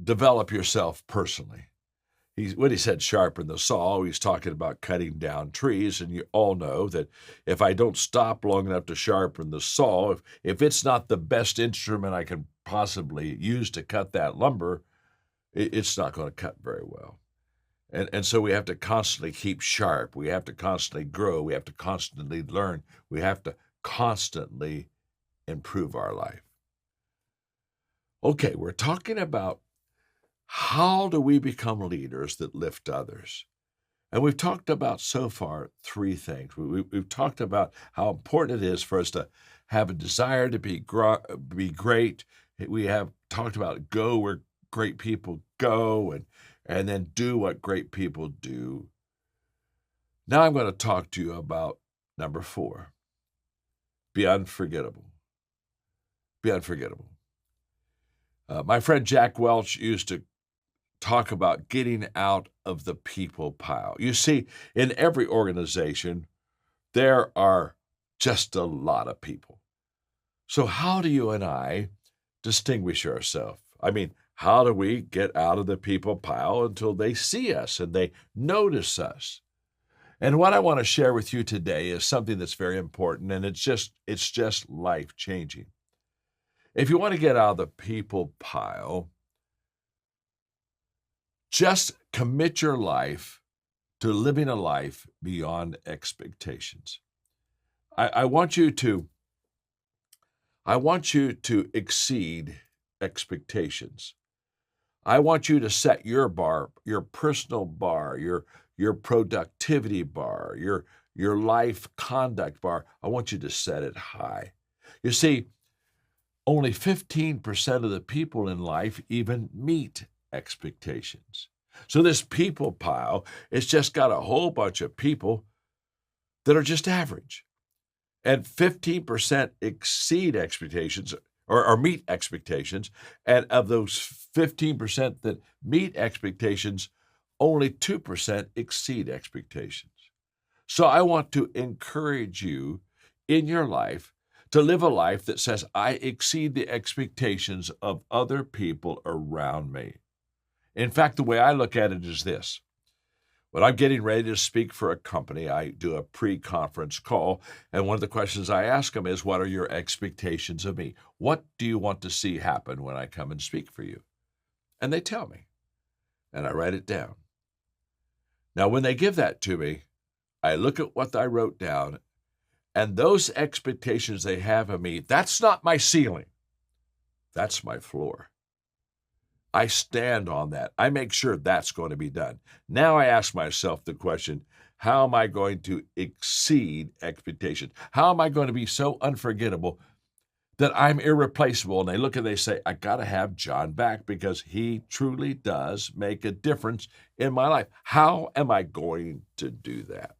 develop yourself personally. When he said sharpen the saw, he's talking about cutting down trees, and you all know that if I don't stop long enough to sharpen the saw, if it's not the best instrument I can possibly use to cut that lumber, it's not going to cut very well. And so we have to constantly keep sharp. We have to constantly grow. We have to constantly learn. We have to constantly improve our life. Okay, we're talking about how do we become leaders that lift others? And we've talked about so far three things. We've talked about how important it is for us to have a desire to be great. We have talked about go where great people go, and then do what great people do. Now I'm going to talk to you about number 4. Be unforgettable. Be unforgettable. My friend Jack Welch used to talk about getting out of the people pile. You see, in every organization, there are just a lot of people. So how do you and I distinguish ourselves? I mean, how do we get out of the people pile until they see us and they notice us? And what I want to share with you today is something that's very important, and it's just life-changing. If you want to get out of the people pile, just commit your life to living a life beyond expectations. I want you to exceed expectations. I want you to set your bar, your personal bar, your productivity bar, your life conduct bar. I want you to set it high. You see, only 15% of the people in life even meet expectations. So this people pile, it's just got a whole bunch of people that are just average. And 15% exceed expectations or meet expectations. And of those 15% that meet expectations, only 2% exceed expectations. So I want to encourage you in your life to live a life that says, I exceed the expectations of other people around me. In fact, the way I look at it is this. When I'm getting ready to speak for a company, I do a pre-conference call, and one of the questions I ask them is, what are your expectations of me? What do you want to see happen when I come and speak for you? And they tell me, and I write it down. Now, when they give that to me, I look at what I wrote down, and those expectations they have of me, that's not my ceiling. That's my floor. I stand on that. I make sure that's going to be done. Now I ask myself the question, how am I going to exceed expectations? How am I going to be so unforgettable that I'm irreplaceable. And they look and they say, I got to have John back because he truly does make a difference in my life. How am I going to do that?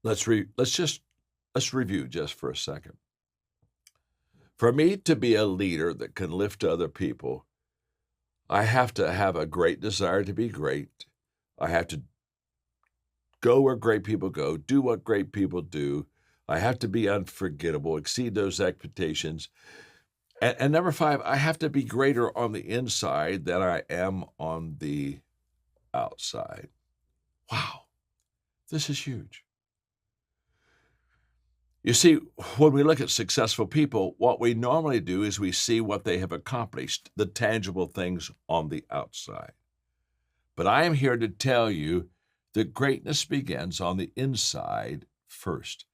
Let's review just for a second. For me to be a leader that can lift other people, I have to have a great desire to be great. I have to go where great people go, do what great people do. I have to be unforgettable, exceed those expectations. And number 5, I have to be greater on the inside than I am on the outside. Wow, this is huge. You see, when we look at successful people, what we normally do is we see what they have accomplished, the tangible things on the outside. But I am here to tell you that greatness begins on the inside first.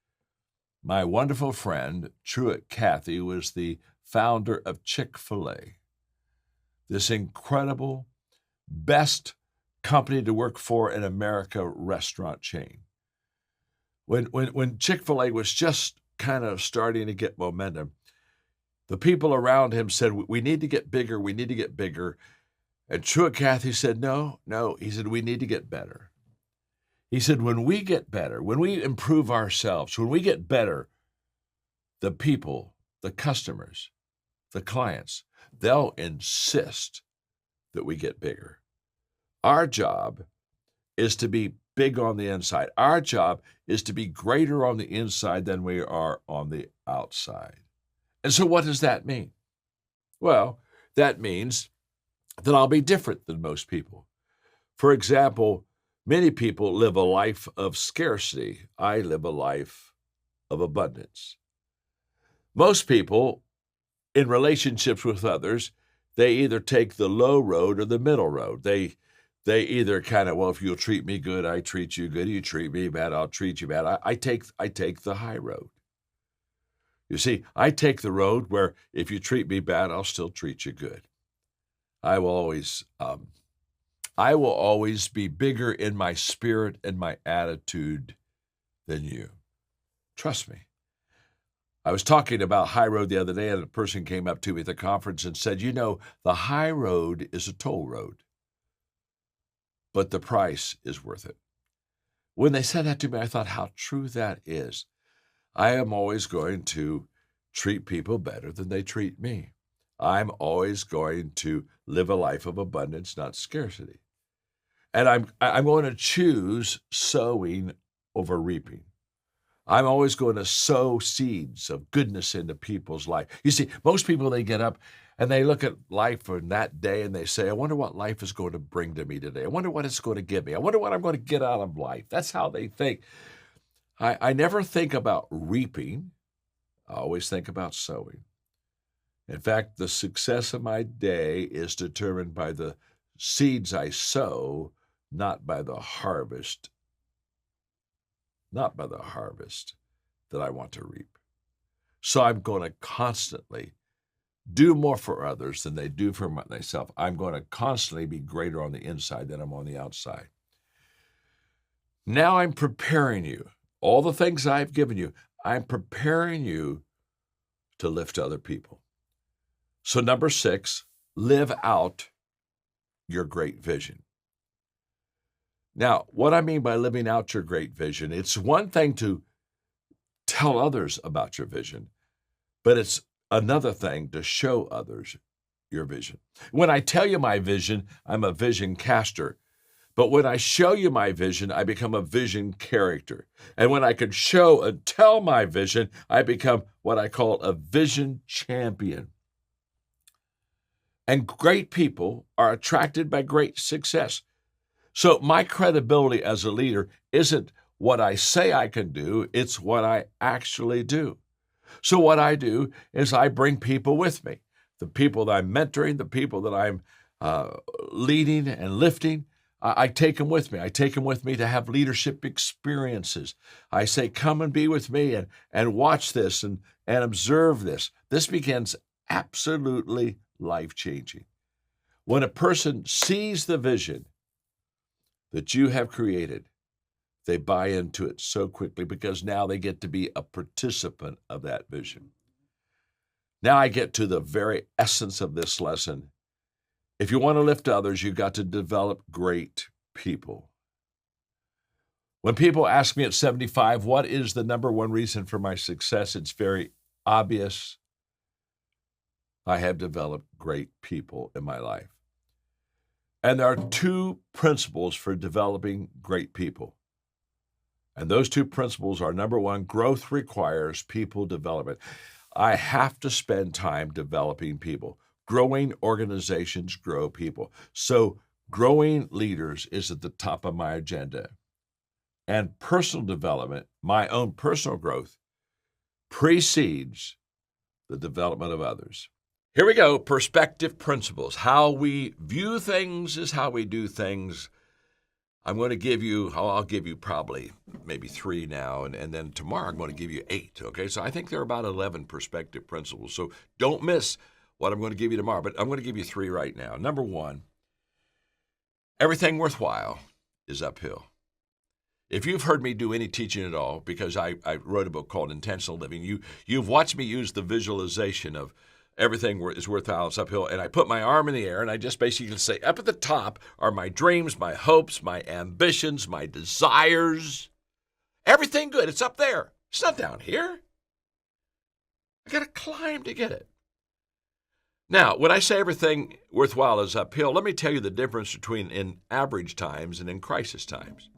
My wonderful friend, Truett Cathy, was the founder of Chick-fil-A, this incredible, best company to work for in America restaurant chain. When Chick-fil-A was just kind of starting to get momentum, the people around him said, we need to get bigger, we need to get bigger. And Truett Cathy said, no. He said, we need to get better. He said, when we get better, when we improve ourselves, when we get better, the people, the customers, the clients, they'll insist that we get bigger. Our job is to be big on the inside. Our job is to be greater on the inside than we are on the outside. And so what does that mean? Well, that means that I'll be different than most people. For example, many people live a life of scarcity. I live a life of abundance. Most people, in relationships with others, they either take the low road or the middle road. They either kind of, well, if you'll treat me good, I treat you good. You treat me bad, I'll treat you bad. I take the high road. You see, I take the road where if you treat me bad, I'll still treat you good. I will always be bigger in my spirit and my attitude than you. Trust me. I was talking about high road the other day, and a person came up to me at the conference and said, the high road is a toll road, but the price is worth it. When they said that to me, I thought how true that is. I am always going to treat people better than they treat me. I'm always going to live a life of abundance, not scarcity. And I'm going to choose sowing over reaping. I'm always going to sow seeds of goodness into people's life. You see, most people, they get up and they look at life in that day and they say, I wonder what life is going to bring to me today. I wonder what it's going to give me. I wonder what I'm going to get out of life. That's how they think. I never think about reaping. I always think about sowing. In fact, the success of my day is determined by the seeds I sow, not by the harvest that I want to reap. So I'm going to constantly do more for others than they do for myself. I'm going to constantly be greater on the inside than I'm on the outside. Now I'm preparing you. All the things I've given you, I'm preparing you to lift other people. So number 6, live out your great vision. Now, what I mean by living out your great vision, it's one thing to tell others about your vision, but it's another thing to show others your vision. When I tell you my vision, I'm a vision caster. But when I show you my vision, I become a vision character. And when I can show and tell my vision, I become what I call a vision champion. And great people are attracted by great success. So my credibility as a leader isn't what I say I can do, it's what I actually do. So what I do is I bring people with me. The people that I'm mentoring, the people that I'm leading and lifting, I take them with me. I take them with me to have leadership experiences. I say, come and be with me and watch this and observe this. This begins absolutely life-changing. When a person sees the vision that you have created, They buy into it so quickly because now they get to be a participant of that vision. Now I get to the very essence of this lesson. If you want to lift others, you've got to develop great people. When people ask me at 75, what is the number one reason for my success? It's very obvious. I have developed great people in my life. And there are two principles for developing great people. And those two principles are, number one, growth requires people development. I have to spend time developing people. Growing organizations grow people. So growing leaders is at the top of my agenda. And personal development, my own personal growth, precedes the development of others. Here we go, perspective principles. How we view things is how we do things. I'll give you probably maybe 3 now, and then tomorrow I'm going to give you 8, okay? So I think there are about 11 perspective principles. So don't miss what I'm going to give you tomorrow, but I'm going to give you 3 right now. Number 1, everything worthwhile is uphill. If you've heard me do any teaching at all, because I wrote a book called Intentional Living, you've watched me use the visualization of everything is worthwhile, it's uphill, and I put my arm in the air, and I just basically say, up at the top are my dreams, my hopes, my ambitions, my desires. Everything good, it's up there. It's not down here. I got to climb to get it. Now, when I say everything worthwhile is uphill, let me tell you the difference between in average times and in crisis times.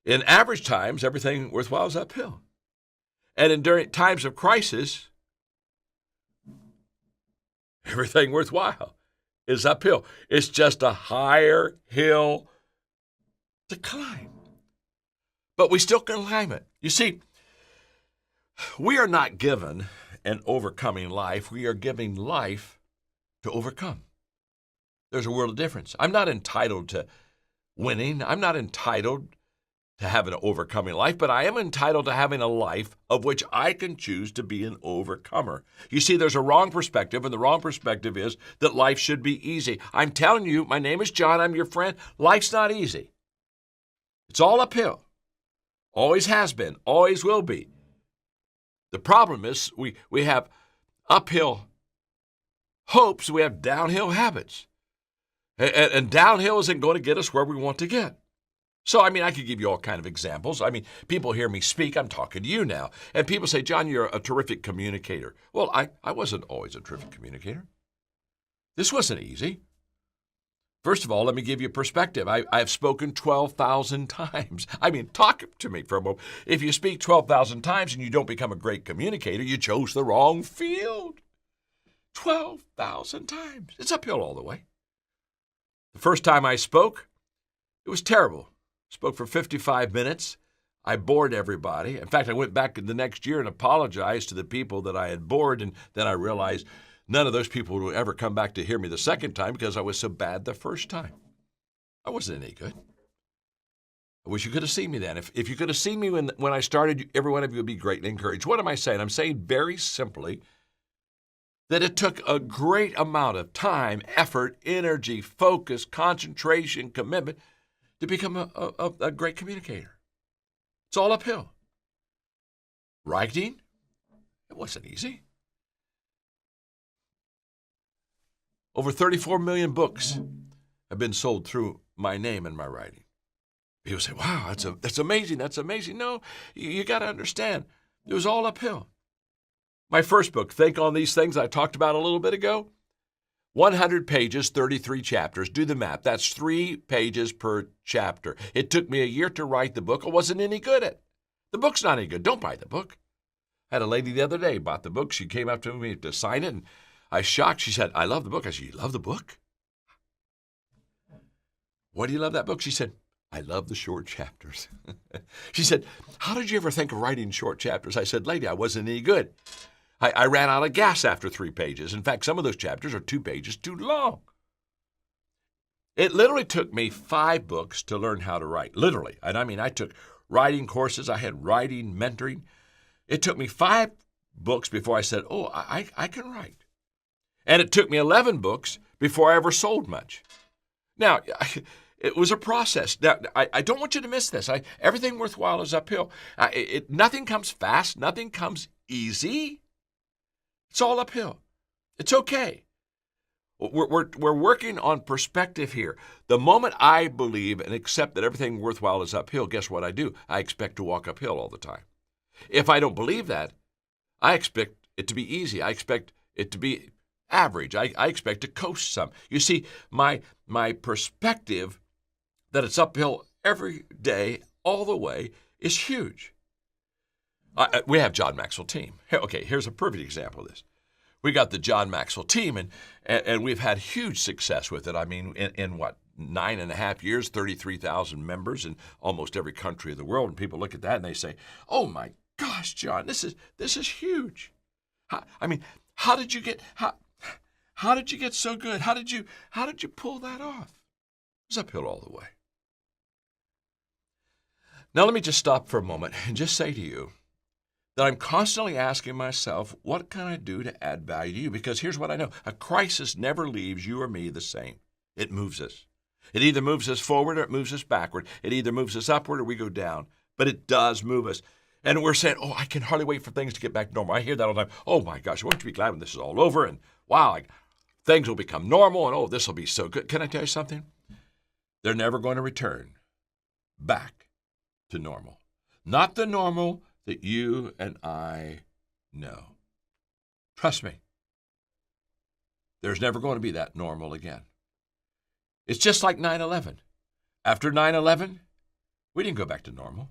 In average times, everything worthwhile is uphill. And during times of crisis, everything worthwhile is uphill. It's just a higher hill to climb. But we still can climb it. You see, we are not given an overcoming life. We are giving life to overcome. There's a world of difference. I'm not entitled to winning. I'm not entitled to have an overcoming life, but I am entitled to having a life of which I can choose to be an overcomer. You see, there's a wrong perspective, and the wrong perspective is that life should be easy. I'm telling you, my name is John, I'm your friend. Life's not easy. It's all uphill. Always has been, always will be. The problem is we have uphill hopes, we have downhill habits. And downhill isn't going to get us where we want to get. So, I could give you all kind of examples. People hear me speak. I'm talking to you now. And people say, John, you're a terrific communicator. Well, I wasn't always a terrific communicator. This wasn't easy. First of all, let me give you perspective. I've spoken 12,000 times. Talk to me for a moment. If you speak 12,000 times and you don't become a great communicator, you chose the wrong field. 12,000 times. It's uphill all the way. The first time I spoke, it was terrible. Spoke for 55 minutes. I bored everybody. In fact, I went back the next year and apologized to the people that I had bored, and then I realized none of those people would ever come back to hear me the second time because I was so bad the first time. I wasn't any good. I wish you could have seen me then. If you could have seen me when I started, every one of you would be greatly encouraged. What am I saying? I'm saying very simply that it took a great amount of time, effort, energy, focus, concentration, commitment to become a great communicator. It's all uphill. Writing, it wasn't easy. Over 34 million books have been sold through my name and my writing. People say, wow, that's amazing, that's amazing. No, you got to understand, it was all uphill. My first book, Think on These Things, I talked about a little bit ago, 100 pages, 33 chapters. Do the math. That's 3 pages per chapter. It took me a year to write the book. I wasn't any good at it. The book's not any good. Don't buy the book. I had a lady the other day bought the book. She came up to me to sign it, and I was shocked. She said, I love the book. I said, you love the book? Why do you love that book? She said, I love the short chapters. She said, how did you ever think of writing short chapters? I said, lady, I wasn't any good. I ran out of gas after 3 pages. In fact, some of those chapters are 2 pages too long. It literally took me 5 books to learn how to write. Literally. And I took writing courses. I had writing mentoring. It took me 5 books before I said, oh, I can write. And it took me 11 books before I ever sold much. Now, it was a process. Now, I don't want you to miss this. Everything worthwhile is uphill. Nothing comes fast. Nothing comes easy. It's all uphill. It's okay. We're working on perspective here. The moment I believe and accept that everything worthwhile is uphill, guess what I do? I expect to walk uphill all the time. If I don't believe that, I expect it to be easy. I expect it to be average. I expect to coast some. You see, my perspective that it's uphill every day, all the way, is huge. We have John Maxwell Team. Okay, here's a perfect example of this. We got the John Maxwell Team, and we've had huge success with it. I mean, in what, 9.5 years, 33,000 members in almost every country of the world. And people look at that and they say, "Oh my gosh, John, this is huge." How did you get so good? How did you pull that off? It was uphill all the way. Now let me just stop for a moment and just say to you that I'm constantly asking myself, what can I do to add value to you? Because here's what I know. A crisis never leaves you or me the same. It moves us. It either moves us forward or it moves us backward. It either moves us upward or we go down. But it does move us. And we're saying, "Oh, I can hardly wait for things to get back to normal." I hear that all the time. "Oh my gosh, won't you be glad when this is all over?" And wow, things will become normal, and oh, this will be so good. Can I tell you something? They're never going to return back to normal. Not the normal that you and I know. Trust me. There's never going to be that normal again. It's just like 9/11. After 9/11, we didn't go back to normal.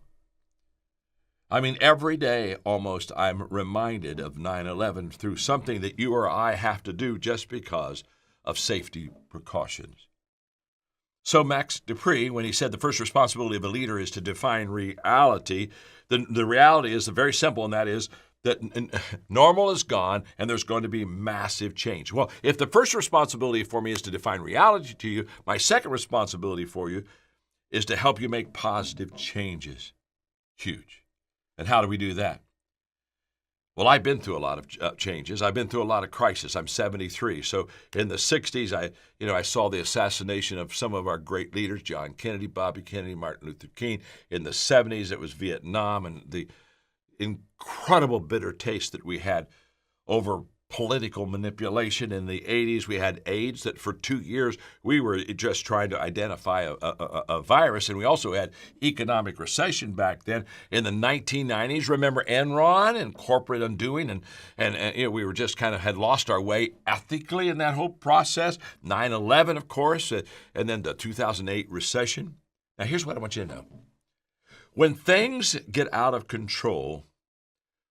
I mean, every day almost I'm reminded of 9/11 through something that you or I have to do just because of safety precautions. So Max Dupree, when he said the first responsibility of a leader is to define reality, the reality is very simple, and that is that normal is gone and there's going to be massive change. Well, if the first responsibility for me is to define reality to you, my second responsibility for you is to help you make positive changes. Huge. And how do we do that? Well, I've been through a lot of changes. I've been through a lot of crisis. I'm 73. So in the 60s, I saw the assassination of some of our great leaders, John Kennedy, Bobby Kennedy, Martin Luther King. In the 70s, it was Vietnam and the incredible bitter taste that we had over political manipulation. In the 80s, we had AIDS, that for 2 years we were just trying to identify a virus, and we also had economic recession back then. In the 1990s, remember Enron and corporate undoing, and we were just kind of had lost our way ethically in that whole process. 9/11, of course, and then the 2008 recession. Now, here's what I want you to know. When things get out of control,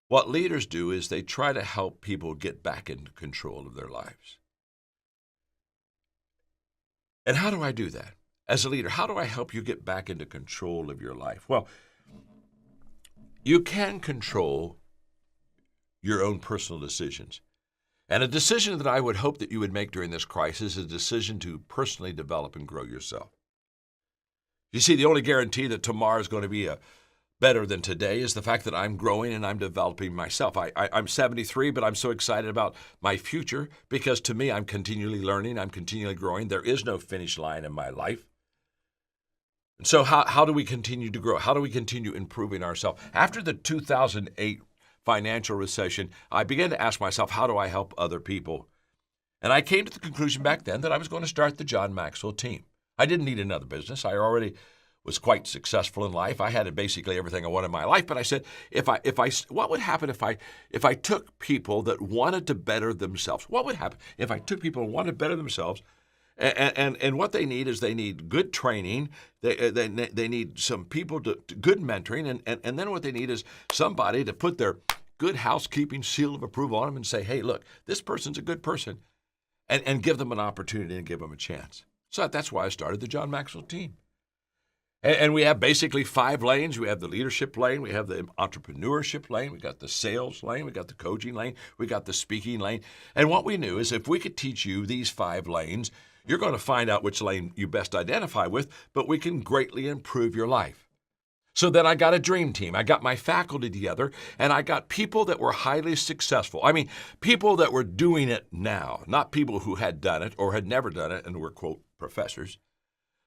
what leaders do is they try to help people get back into control of their lives. And how do I do that? As a leader, how do I help you get back into control of your life? Well, you can control your own personal decisions. And a decision that I would hope that you would make during this crisis is a decision to personally develop and grow yourself. You see, the only guarantee that tomorrow is going to be better than today is the fact that I'm growing and I'm developing myself. I'm 73, but I'm so excited about my future because to me, I'm continually learning, I'm continually growing. There is no finish line in my life. And so how do we continue to grow? How do we continue improving ourselves? After the 2008 financial recession, I began to ask myself, how do I help other people? And I came to the conclusion back then that I was going to start the John Maxwell Team. I didn't need another business. I already was quite successful in life. I had basically everything I wanted in my life. But I said, what would happen if I took people that wanted to better themselves? What would happen if I took people who wanted to better themselves? And what they need is they need good training. They need some people to good mentoring. And then what they need is somebody to put their good housekeeping seal of approval on them and say, hey, look, this person's a good person, and give them an opportunity and give them a chance. So that's why I started the John Maxwell Team. And we have basically 5 lanes. We have the leadership lane. We have the entrepreneurship lane. We got the sales lane. We got the coaching lane. We got the speaking lane. And what we knew is if we could teach you these 5 lanes, you're going to find out which lane you best identify with, but we can greatly improve your life. So then I got a dream team. I got my faculty together, and I got people that were highly successful. I mean, people that were doing it now, not people who had done it or had never done it and were, quote, professors.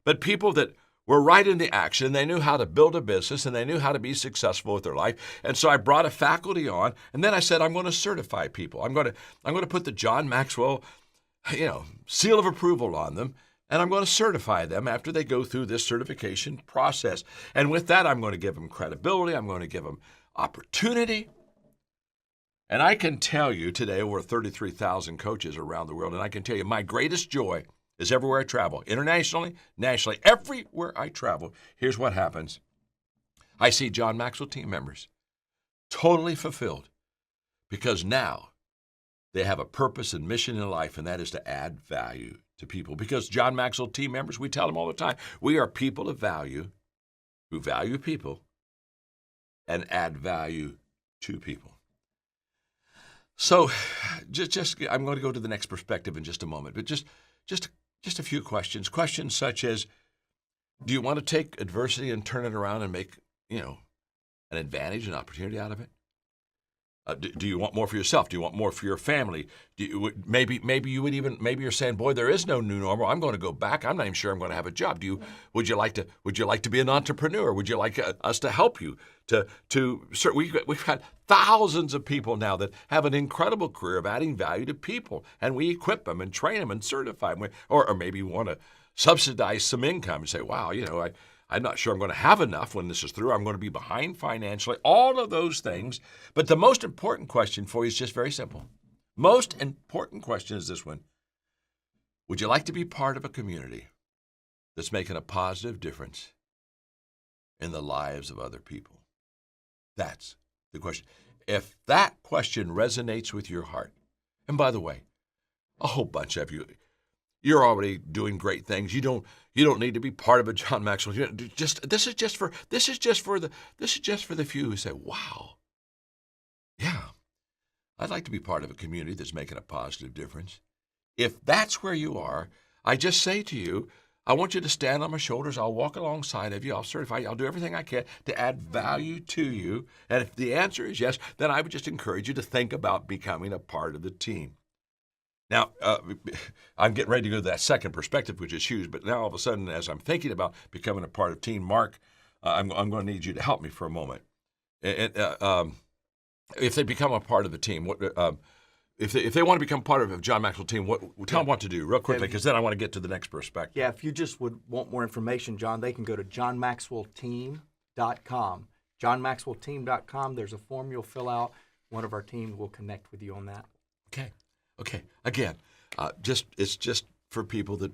but people that were right in the action. They knew how to build a business, and they knew how to be successful with their life. And so I brought a faculty on, and then I said, I'm going to certify people. I'm going to put the John Maxwell, seal of approval on them, and I'm going to certify them after they go through this certification process. And with that, I'm going to give them credibility. I'm going to give them opportunity. And I can tell you today, over 33,000 coaches around the world, and I can tell you my greatest joy is everywhere I travel, internationally, nationally, everywhere I travel. Here's what happens. I see John Maxwell team members totally fulfilled because now they have a purpose and mission in life, and that is to add value to people. Because John Maxwell team members, we tell them all the time, we are people of value who value people and add value to people. So just I'm going to go to the next perspective in just a moment, but just a few questions. Questions such as, do you want to take adversity and turn it around and make, an advantage, an opportunity out of it? Do you want more for yourself? Do you want more for your family? Maybe you're saying, boy, there is no new normal. I'm going to go back. I'm not even sure I'm going to have a job. Would you like to be an entrepreneur? Would you like us to help you? We've had thousands of people now that have an incredible career of adding value to people, and we equip them and train them and certify them. Or maybe you want to subsidize some income and say, wow, I'm not sure I'm going to have enough when this is through. I'm going to be behind financially, all of those things. But the most important question for you is just very simple. Most important question is this one. Would you like to be part of a community that's making a positive difference in the lives of other people? That's the question. If that question resonates with your heart, and by the way, a whole bunch of you're already doing great things. You don't need to be part of a John Maxwell. This is just for the few who say, "Wow, yeah, I'd like to be part of a community that's making a positive difference." If that's where you are, I just say to you, I want you to stand on my shoulders. I'll walk alongside of you. I'll certify you. I'll do everything I can to add value to you. And if the answer is yes, then I would just encourage you to think about becoming a part of the team. Now, I'm getting ready to go to that second perspective, which is huge. But now all of a sudden, as I'm thinking about becoming a part of team, Mark, I'm going to need you to help me for a moment. If they become a part of the team, if they want to become part of a John Maxwell team, tell them what to do real quickly, because then I want to get to the next perspective. Yeah, if you just would want more information, John, they can go to johnmaxwellteam.com. johnmaxwellteam.com. There's a form you'll fill out. One of our team will connect with you on that. Okay. Again, it's just for people that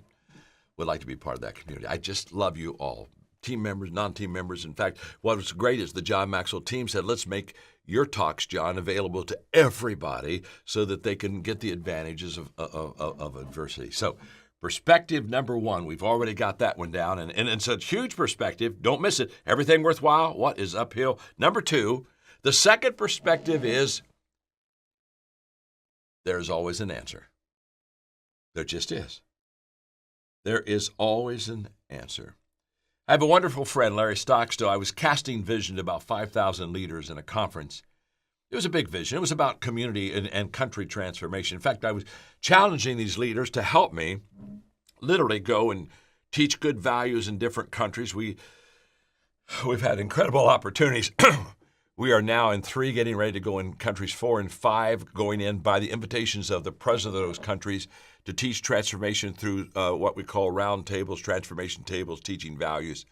would like to be part of that community. I just love you all, team members, non-team members. In fact, what was great is the John Maxwell team said, let's make your talks, John, available to everybody so that they can get the advantages of adversity. So perspective number one, we've already got that one down. And it's a huge perspective. Don't miss it. Everything worthwhile, what is uphill? Number two, the second perspective is there's always an answer. There just is. There is always an answer. I have a wonderful friend, Larry Stockstill. I was casting vision to about 5,000 leaders in a conference. It was a big vision. It was about community and country transformation. In fact, I was challenging these leaders to help me literally go and teach good values in different countries. We've had incredible opportunities. We are now in 3, getting ready to go in countries 4 and 5, going in by the invitations of the president of those countries to teach transformation through what we call round tables, transformation tables, teaching values.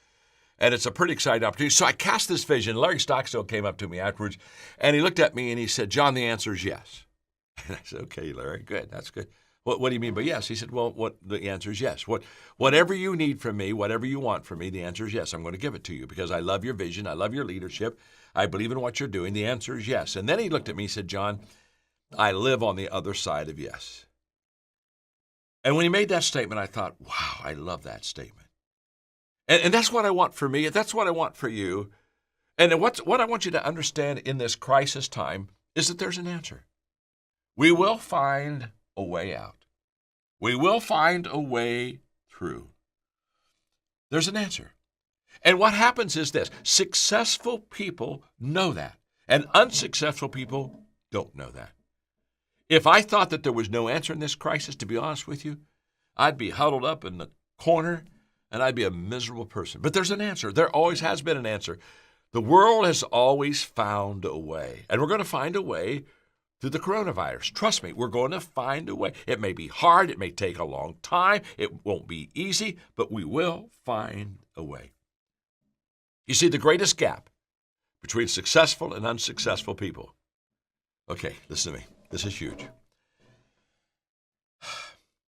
And it's a pretty exciting opportunity. So I cast this vision. Larry Stockstill came up to me afterwards, and he looked at me and he said, John, the answer is yes. And I said, okay, Larry, good. That's good. What do you mean by yes? He said, well, the answer is yes. Whatever you need from me, whatever you want from me, the answer is yes. I'm going to give it to you because I love your vision. I love your leadership. I believe in what you're doing. The answer is yes. And then he looked at me and said, John, I live on the other side of yes. And when he made that statement, I thought, wow, I love that statement. And that's what I want for me. That's what I want for you. And what I want you to understand in this crisis time is that there's an answer. We will find a way out. We will find a way through. There's an answer. And what happens is this. Successful people know that, and unsuccessful people don't know that. If I thought that there was no answer in this crisis, to be honest with you, I'd be huddled up in the corner, and I'd be a miserable person. But there's an answer. There always has been an answer. The world has always found a way, and we're going to find a way through the coronavirus. Trust me, we're going to find a way. It may be hard. It may take a long time. It won't be easy, but we will find a way. You see, the greatest gap between successful and unsuccessful people. Okay, listen to me. This is huge.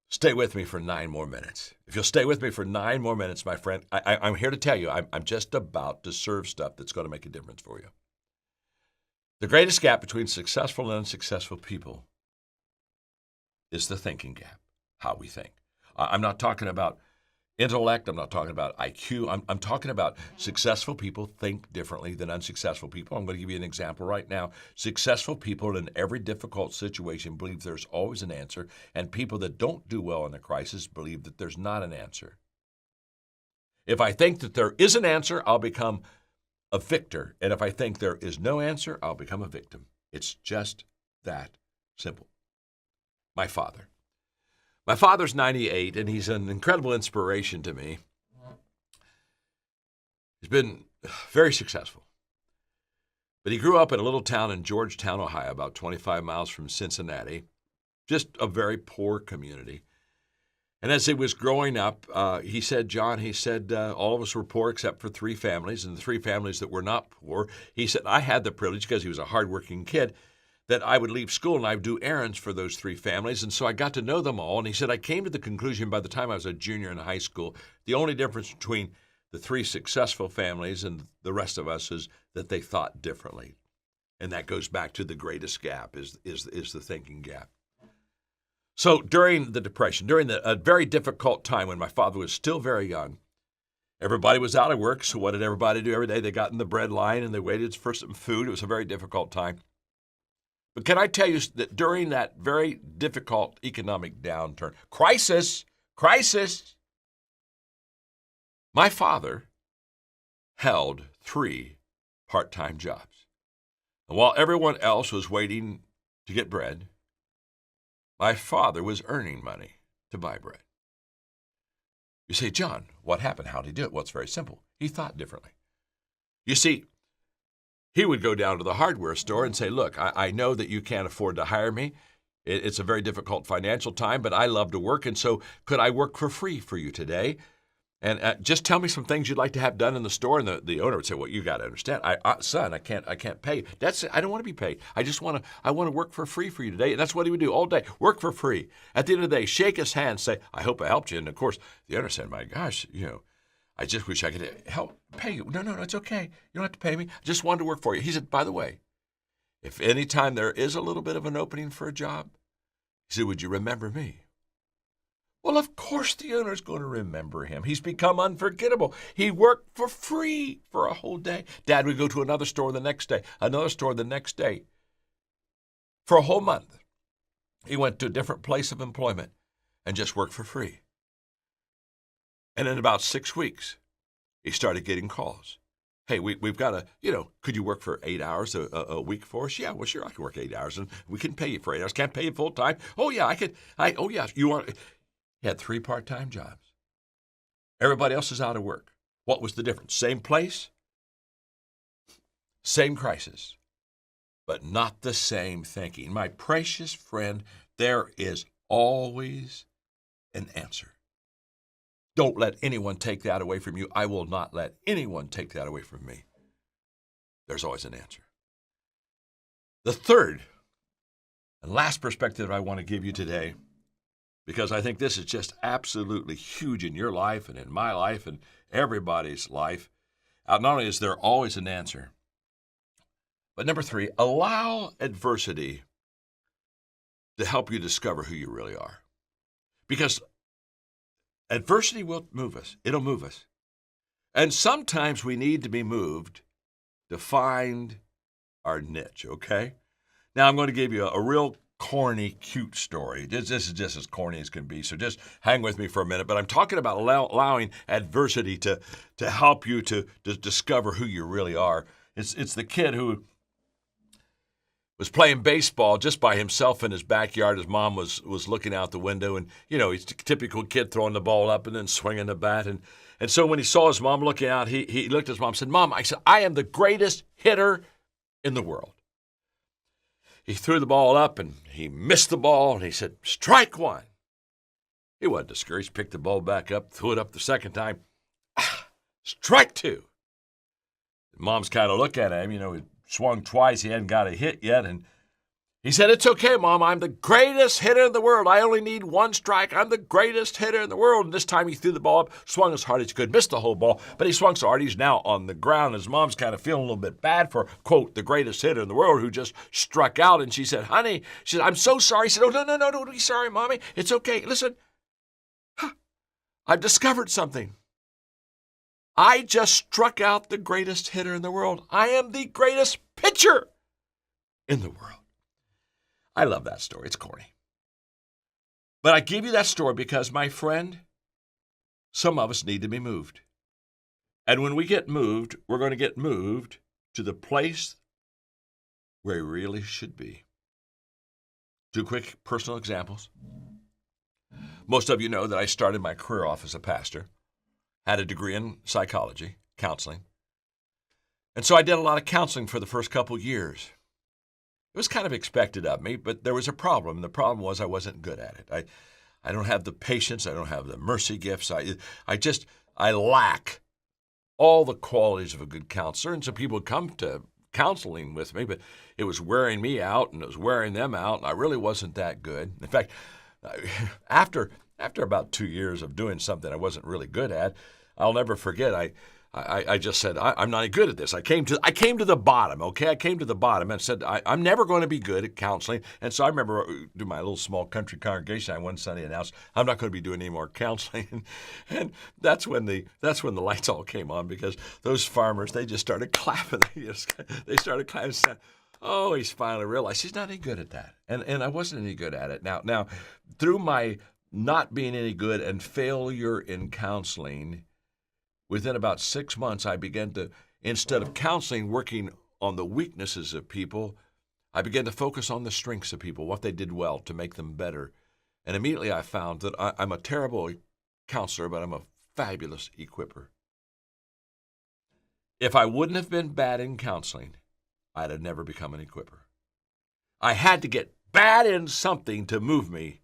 Stay with me for 9 more minutes. If you'll stay with me for 9 more minutes, my friend, I'm here to tell you, I'm just about to serve stuff that's going to make a difference for you. The greatest gap between successful and unsuccessful people is the thinking gap, how we think. I'm not talking about intellect. I'm not talking about IQ. I'm talking about successful people think differently than unsuccessful people. I'm going to give you an example right now. Successful people in every difficult situation believe there's always an answer, and people that don't do well in a crisis believe that there's not an answer. If I think that there is an answer, I'll become a victor. And if I think there is no answer, I'll become a victim. It's just that simple. My father's 98, and he's an incredible inspiration to me. He's been very successful. But he grew up in a little town in Georgetown, Ohio, about 25 miles from Cincinnati, just a very poor community. And as he was growing up, he said, John, all of us were poor except for 3 families, and the 3 families that were not poor, he said, I had the privilege, because he was a hardworking kid, that I would leave school and I would do errands for those 3 families. And so I got to know them all. And he said, I came to the conclusion by the time I was a junior in high school, the only difference between the 3 successful families and the rest of us is that they thought differently. And that goes back to the greatest gap is the thinking gap. So during the Depression, during a very difficult time when my father was still very young, everybody was out of work. So what did everybody do every day? They got in the bread line and they waited for some food. It was a very difficult time. But can I tell you that during that very difficult economic downturn, crisis, my father held 3 part-time jobs. And while everyone else was waiting to get bread, my father was earning money to buy bread. You say, John, what happened? How did he do it? Well, it's very simple. He thought differently. You see, he would go down to the hardware store and say, look, I know that you can't afford to hire me. It's a very difficult financial time, but I love to work, and so could I work for free for you today? And just tell me some things you'd like to have done in the store. And the owner would say, well, you got to understand, son, I can't pay you. I don't want to be paid. I want to work for free for you today. And that's what he would do all day, work for free. At the end of the day, shake his hand, say, I hope I helped you. And of course, the owner said, my gosh, I just wish I could help pay you. No, it's okay. You don't have to pay me. I just wanted to work for you. He said, by the way, if any time there is a little bit of an opening for a job, he said, would you remember me? Well, of course the owner's going to remember him. He's become unforgettable. He worked for free for a whole day. Dad would go to another store the next day, another store the next day. For a whole month, he went to a different place of employment and just worked for free. And in about 6 weeks, he started getting calls. Hey, we've got could you work for 8 hours a week for us? Yeah, well, sure, I can work 8 hours, and we can pay you for 8 hours. Can't pay you full time? Oh, yeah, I could. Oh, yeah, you want... He had 3 part-time jobs. Everybody else is out of work. What was the difference? Same place, same crisis, but not the same thinking. My precious friend, there is always an answer. Don't let anyone take that away from you. I will not let anyone take that away from me. There's always an answer. The third and last perspective I want to give you today, because I think this is just absolutely huge in your life and in my life and everybody's life. Not only is there always an answer, but number 3, allow adversity to help you discover who you really are. Because adversity will move us. It'll move us. And sometimes we need to be moved to find our niche, okay? Now, I'm going to give you a real corny, cute story. This is just as corny as can be, so just hang with me for a minute. But I'm talking about allowing adversity to help you to discover who you really are. It's the kid who was playing baseball just by himself in his backyard. His mom was looking out the window, and, he's a typical kid throwing the ball up and then swinging the bat. And so when he saw his mom looking out, he looked at his mom and said, "Mom," I am the greatest hitter in the world. He threw the ball up, and he missed the ball, and he said, "Strike one." He wasn't discouraged, picked the ball back up, threw it up the second time. Strike two. Mom's kind of look at him, he swung twice, he hadn't got a hit yet, and he said, "It's okay, Mom, I'm the greatest hitter in the world. I only need one strike. I'm the greatest hitter in the world." And this time he threw the ball up, swung as hard as he could, missed the whole ball, but he swung so hard he's now on the ground. His mom's kind of feeling a little bit bad for, quote, the greatest hitter in the world who just struck out. And she said, "Honey," she said, "I'm so sorry." He said, "Oh, no, don't be sorry, Mommy. It's okay. Listen, I've discovered something. I just struck out the greatest hitter in the world. I am the greatest pitcher in the world." I love that story. It's corny. But I give you that story because, my friend, some of us need to be moved. And when we get moved, we're going to get moved to the place where we really should be. Two quick personal examples. Most of you know that I started my career off as a pastor, had a degree in psychology, counseling. And so I did a lot of counseling for the first couple years. It was kind of expected of me, but there was a problem. The problem was I wasn't good at it. I don't have the patience. I don't have the mercy gifts. I lack all the qualities of a good counselor. And so people would come to counseling with me, but it was wearing me out and it was wearing them out. And I really wasn't that good. In fact, after about 2 years of doing something I wasn't really good at, I'll never forget, I just said, I'm not good at this. I came to the bottom, okay? I came to the bottom and said, I'm never going to be good at counseling. And so I remember doing my little small country congregation. I one Sunday announced, I'm not going to be doing any more counseling. And that's when the lights all came on, because those farmers, they just started clapping. They started clapping and said, "Oh, he's finally realized he's not any good at that." And I wasn't any good at it. Now, through my not being any good and failure in counseling, within about 6 months, I began to, instead of counseling, working on the weaknesses of people, I began to focus on the strengths of people, what they did well to make them better. And immediately I found that I'm a terrible counselor, but I'm a fabulous equipper. If I wouldn't have been bad in counseling, I'd have never become an equipper. I had to get bad in something to move me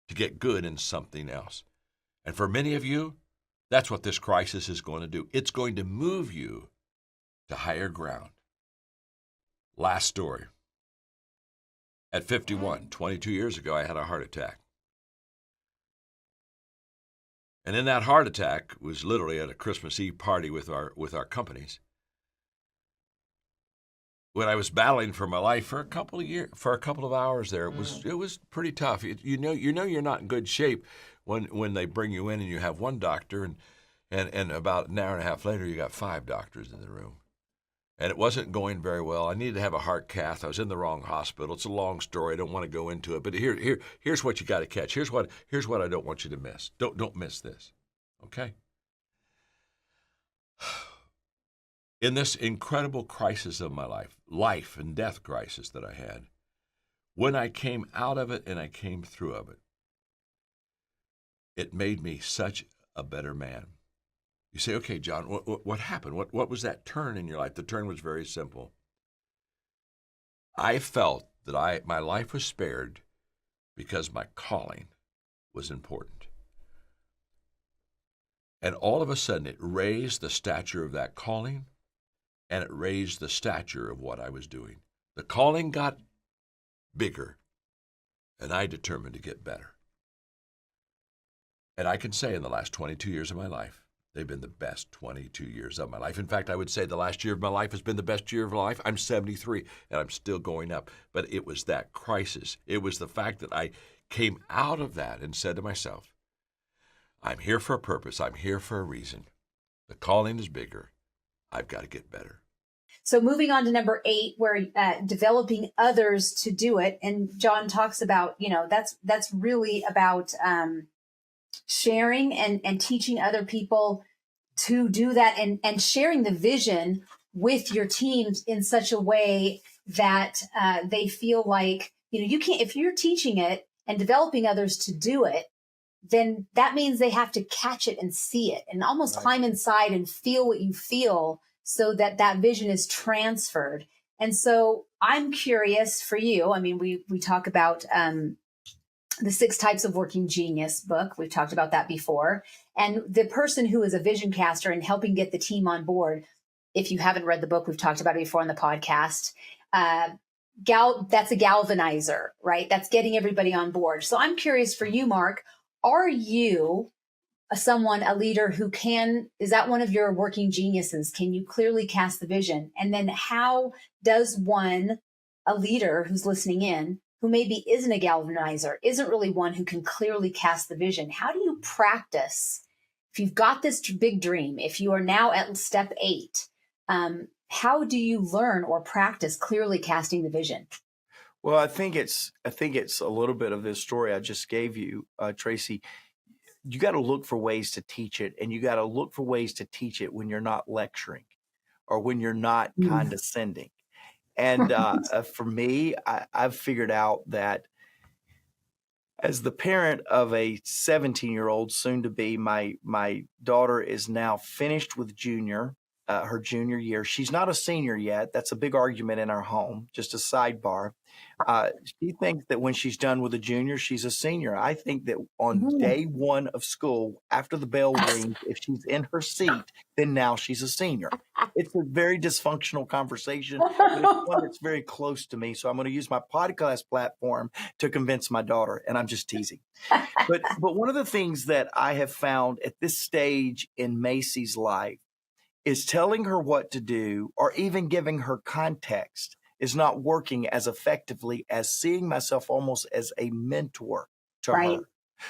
to get good in something else. And for many of you, that's what this crisis is going to do. It's going to move you to higher ground. Last story. At 51, 22 years ago, I had a heart attack. And in that heart attack was literally at a Christmas Eve party with our companies. When I was battling for my life for a couple of hours there, it was pretty tough. You know you're not in good shape when they bring you in and you have one doctor, and about an hour and a half later you got 5 doctors in the room. And it wasn't going very well. I needed to have a heart cath. I was in the wrong hospital. It's a long story. I don't want to go into it, but here's what you got to catch. Here's what I don't want you to miss. Don't miss this. Okay? In this incredible crisis of my life and death crisis that I had, when I came out of it and I came through of it, it made me such a better man. You say, "Okay, John, what happened? What was that turn in your life?" The turn was very simple. I felt that my life was spared because my calling was important. And all of a sudden, it raised the stature of that calling, and it raised the stature of what I was doing. The calling got bigger, and I determined to get better. And I can say in the last 22 years of my life, they've been the best 22 years of my life. In fact, I would say the last year of my life has been the best year of my life. I'm 73, and I'm still going up. But it was that crisis. It was the fact that I came out of that and said to myself, I'm here for a purpose. I'm here for a reason. The calling is bigger. I've got to get better. So moving on to number 8, where developing others to do it. And John talks about, that's really about sharing and teaching other people to do that, and sharing the vision with your teams in such a way that they feel like, you can't, if you're teaching it and developing others to do it, then that means they have to catch it and see it and almost climb inside and feel what you feel so that that vision is transferred. And so I'm curious for you. I mean, we talk about the 6 Types of Working Genius book. We've talked about that before. And the person who is a vision caster and helping get the team on board, if you haven't read the book, we've talked about it before on the podcast, that's a galvanizer, right? That's getting everybody on board. So I'm curious for you, Mark, are you a leader who is that one of your working geniuses? Can you clearly cast the vision? And then how does a leader who's listening in, who maybe isn't a galvanizer, isn't really one who can clearly cast the vision, how do you practice? If you've got this big dream, if you are now at step 8, how do you learn or practice clearly casting the vision? Well, I think it's a little bit of this story I just gave you, Tracy. You got to look for ways to teach it, and you got to look for ways to teach it when you're not lecturing or when you're not condescending. And for me, I've figured out that as the parent of a 17-year-old, soon to be, my daughter is now finished with her junior year. She's not a senior yet. That's a big argument in our home. Just a sidebar. She thinks that when she's done with a junior, she's a senior. I think that on day 1 of school, after the bell rings, if she's in her seat, then now she's a senior. It's a very dysfunctional conversation, but it's one that's very close to me. So I'm going to use my podcast platform to convince my daughter, and I'm just teasing. But one of the things that I have found at this stage in Macy's life is telling her what to do or even giving her context is not working as effectively as seeing myself almost as a mentor to her.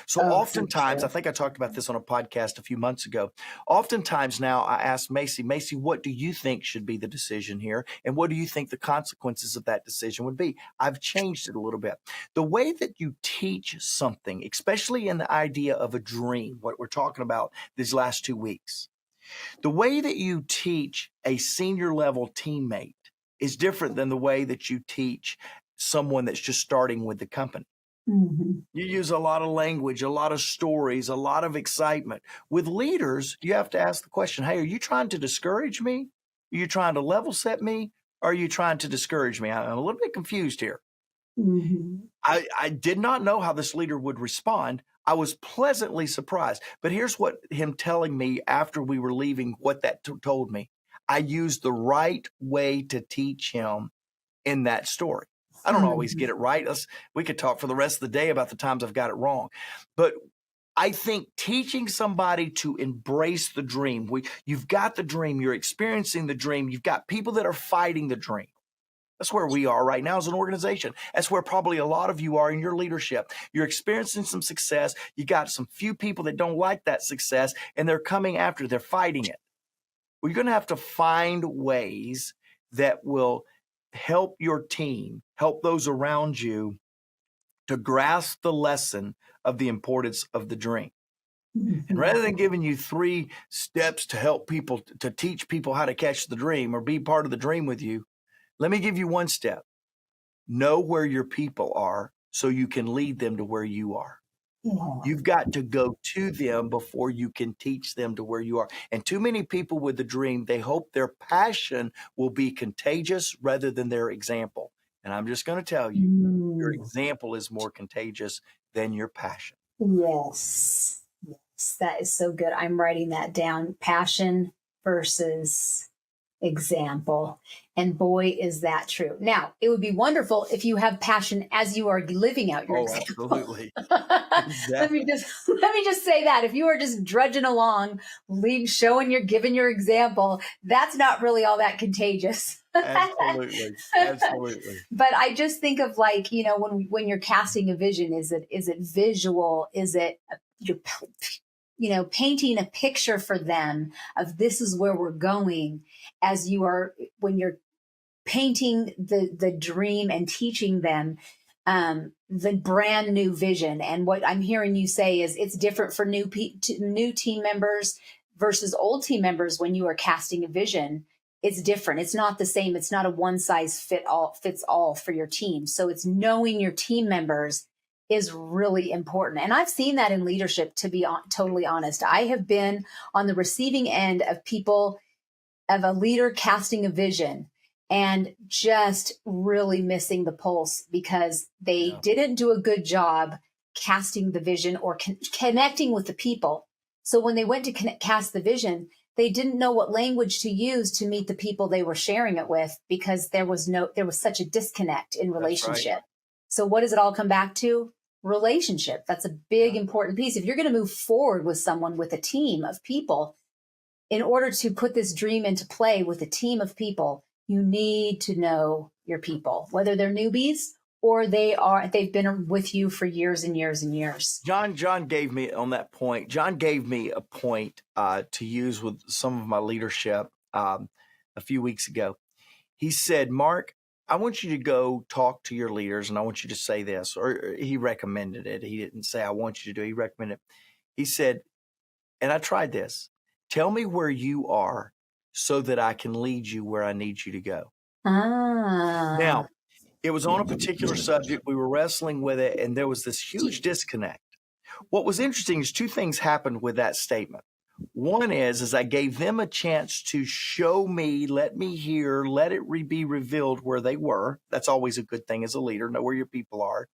So oftentimes, I think I talked about this on a podcast a few months ago. Oftentimes now I ask Macy, what do you think should be the decision here? And what do you think the consequences of that decision would be? I've changed it a little bit. The way that you teach something, especially in the idea of a dream, what we're talking about these last 2 weeks, the way that you teach a senior level teammate is different than the way that you teach someone that's just starting with the company. You use a lot of language, a lot of stories, a lot of excitement. With leaders, you have to ask the question, hey, are you trying to discourage me? Are you trying to level set me? Or are you trying to discourage me? I'm a little bit confused here. I did not know how this leader would respond. I was pleasantly surprised. But here's what him telling me after we were leaving, what that told me. I used the right way to teach him in that story. I don't always get it right. We could talk for the rest of the day about the times I've got it wrong. But I think teaching somebody to embrace the dream, you've got the dream, you're experiencing the dream, you've got people that are fighting the dream. That's where we are right now as an organization. That's where probably a lot of you are in your leadership. You're experiencing some success. You got some few people that don't like that success, and they're coming after, they're fighting it. Well, you're going to have to find ways that will help your team, help those around you to grasp the lesson of the importance of the dream. And rather than giving you 3 steps to help people, to teach people how to catch the dream or be part of the dream with you, let me give you 1 step. Know where your people are so you can lead them to where you are. You've got to go to them before you can teach them to where you are. And too many people with the dream, they hope their passion will be contagious rather than their example. And I'm just going to tell you, your example is more contagious than your passion. Yes, that is so good. I'm writing that down. Passion versus example. And boy, is that true. Now, it would be wonderful if you have passion as you are living out your example. Absolutely. Exactly. let me just say that if you are just drudging along, giving your example, that's not really all that contagious. Absolutely. But I just think of when you're casting a vision, is it visual? Is it you're painting a picture for them of this is where we're going when you're painting the dream and teaching them the brand new vision. And what I'm hearing you say is it's different for new team members versus old team members when you are casting a vision. it's different. It's not the same. It's not a one size fits all for your team. So it's knowing your team members is really important. And I've seen that in leadership, to be totally honest. I have been on the receiving end of people, of a leader casting a vision and just really missing the pulse because they didn't do a good job casting the vision or connecting with the people. So when they went to cast the vision, they didn't know what language to use to meet the people they were sharing it with because there was such a disconnect in relationship. Right. So what does it all come back to? Relationship. That's a big, important piece. If you're going to move forward with someone, with a team of people, in order to put this dream into play with a team of people, you need to know your people, whether they're newbies or they've been with you for years and years and years. John gave me on that point. John gave me a point to use with some of my leadership a few weeks ago. He said, Mark, I want you to go talk to your leaders and I want you to say this, or he recommended it. He didn't say, I want you to do it. He recommended it. He said, and I tried this, tell me where you are so that I can lead you where I need you to go. Now, it was on a particular subject. We were wrestling with it, and there was this huge disconnect. What was interesting is two things happened with that statement. One is I gave them a chance to show me, let me hear, let it be revealed where they were. That's always a good thing as a leader, know where your people are.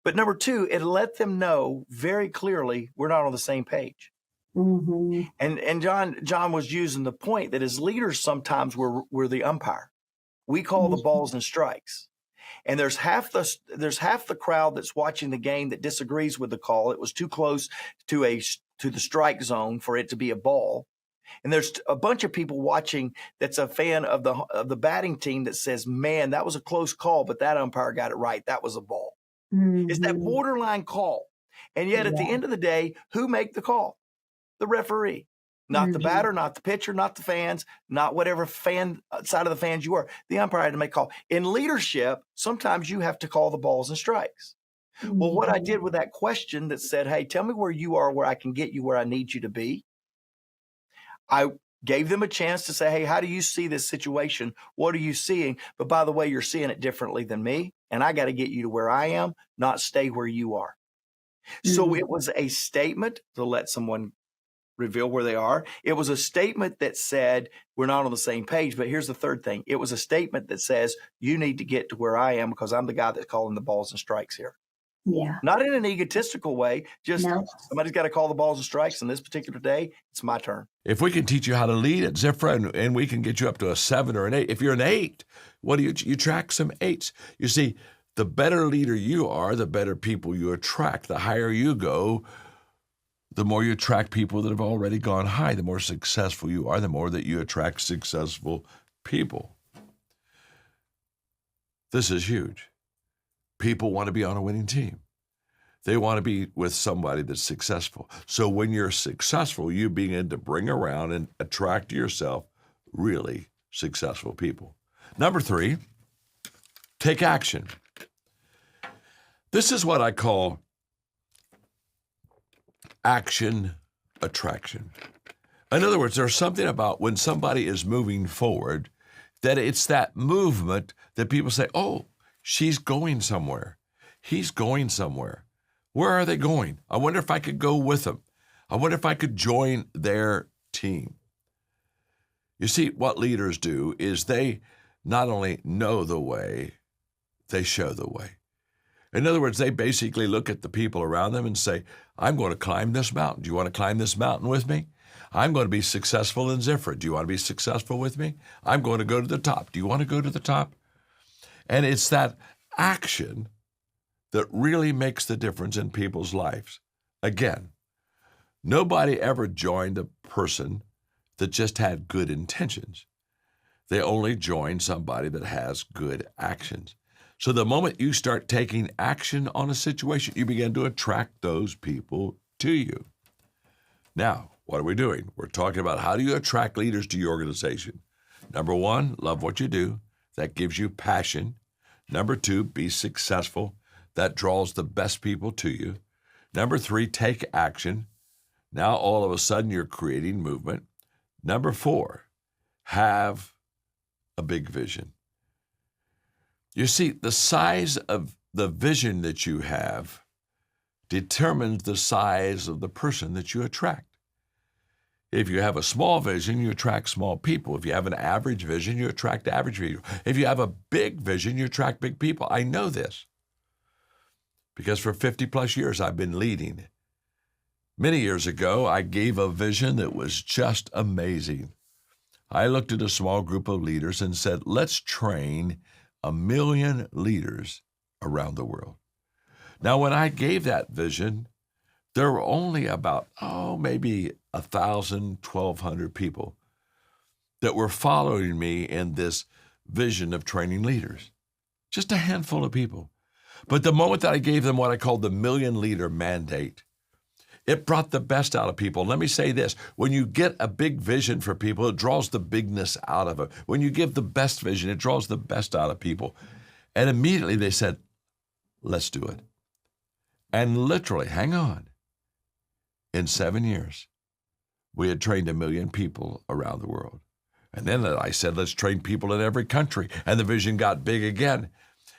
But number two, it let them know very clearly we're not on the same page. Mm-hmm. And John was using the point that as leaders, sometimes we're the umpire. We call the balls and strikes. And there's half the crowd that's watching the game that disagrees with the call. It was too close to the strike zone for it to be a ball. And there's a bunch of people watching that's a fan of the batting team that says, man, that was a close call, but that umpire got it right. That was a ball. Mm-hmm. It's that borderline call. And yet at the end of the day, who make the call? The referee. Not the batter, not the pitcher, not the fans, not whatever fan side of the fans you are. The umpire had to make a call. In leadership, sometimes you have to call the balls and strikes. Mm-hmm. Well, what I did with that question that said, hey, tell me where you are, where I can get you where I need you to be. I gave them a chance to say, hey, how do you see this situation? What are you seeing? But by the way, you're seeing it differently than me. And I got to get you to where I am, not stay where you are. Mm-hmm. So it was a statement to let someone reveal where they are. It was a statement that said, we're not on the same page. But here's the third thing. It was a statement that says, you need to get to where I am because I'm the guy that's calling the balls and strikes here. Yeah. Not in an egotistical way. Just somebody's got to call the balls and strikes. And this particular day, it's my turn. If we can teach you how to lead at Zifra and we can get you up to a 7 or an 8, if you're an 8, what do you track some 8s? You see, the better leader you are, the better people you attract. The higher you go, the more you attract people that have already gone high. The more successful you are, the more that you attract successful people. This is huge. People want to be on a winning team. They want to be with somebody that's successful. So when you're successful, you begin to bring around and attract to yourself really successful people. Number 3, take action. This is what I call action attraction. In other words, there's something about when somebody is moving forward that it's that movement that people say, oh, she's going somewhere. He's going somewhere. Where are they going? I wonder if I could go with them. I wonder if I could join their team. You see, what leaders do is they not only know the way, they show the way. In other words, they basically look at the people around them and say, I'm going to climb this mountain. Do you want to climb this mountain with me? I'm going to be successful in Zifra. Do you want to be successful with me? I'm going to go to the top. Do you want to go to the top? And it's that action that really makes the difference in people's lives. Again, nobody ever joined a person that just had good intentions. They only join somebody that has good actions. So the moment you start taking action on a situation, you begin to attract those people to you. Now, what are we doing? We're talking about how do you attract leaders to your organization. Number 1, love what you do. That gives you passion. Number 2, be successful. That draws the best people to you. Number 3, take action. Now all of a sudden you're creating movement. Number 4, have a big vision. You see, the size of the vision that you have determines the size of the person that you attract. If you have a small vision, you attract small people. If you have an average vision, you attract average people. If you have a big vision, you attract big people. I know this because for 50 plus years I've been leading. Many years ago, I gave a vision that was just amazing. I looked at a small group of leaders and said, let's train 1 million leaders around the world. Now, when I gave that vision, there were only about, maybe 1,000, 1,200 people that were following me in this vision of training leaders. Just a handful of people. But the moment that I gave them what I called the million leader mandate, it brought the best out of people. Let me say this. When you get a big vision for people, it draws the bigness out of it. When you give the best vision, it draws the best out of people. And immediately they said, let's do it. And literally, hang on, in 7 years, we had trained 1 million people around the world. And then I said, let's train people in every country. And the vision got big again.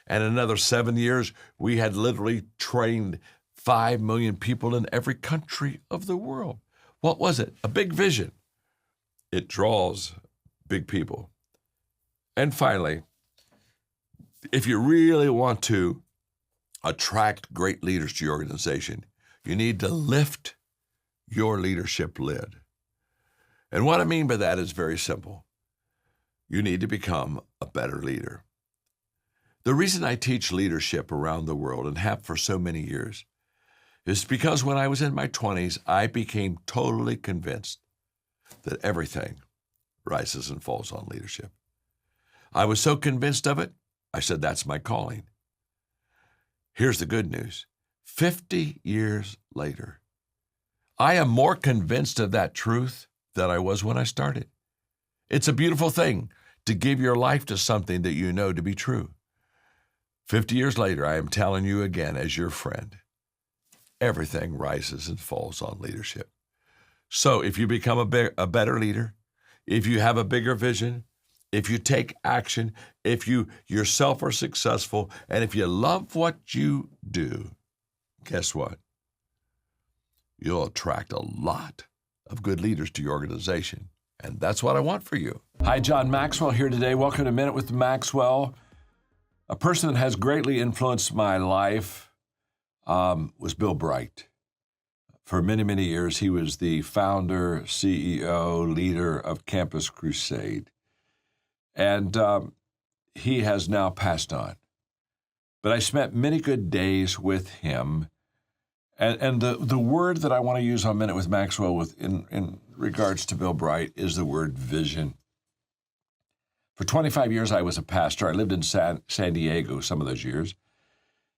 And in another 7 years, we had literally trained 5 million people in every country of the world. What was it? A big vision. It draws big people. And finally, if you really want to attract great leaders to your organization, you need to lift your leadership lid. And what I mean by that is very simple. You need to become a better leader. The reason I teach leadership around the world and have for so many years is because when I was in my 20s, I became totally convinced that everything rises and falls on leadership. I was so convinced of it, I said, that's my calling. Here's the good news. 50 years later, I am more convinced of that truth than I was when I started. It's a beautiful thing to give your life to something that you know to be true. 50 years later, I am telling you again as your friend, everything rises and falls on leadership. So if you become a better leader, if you have a bigger vision, if you take action, if you yourself are successful, and if you love what you do, guess what? You'll attract a lot of good leaders to your organization. And that's what I want for you. Hi, John Maxwell here today. Welcome to Minute with Maxwell. A person that has greatly influenced my life was Bill Bright. For many, many years, he was the founder, CEO, leader of Campus Crusade. And he has now passed on. But I spent many good days with him. And the word that I want to use on Minute with Maxwell in regards to Bill Bright is the word vision. For 25 years, I was a pastor. I lived in San Diego some of those years.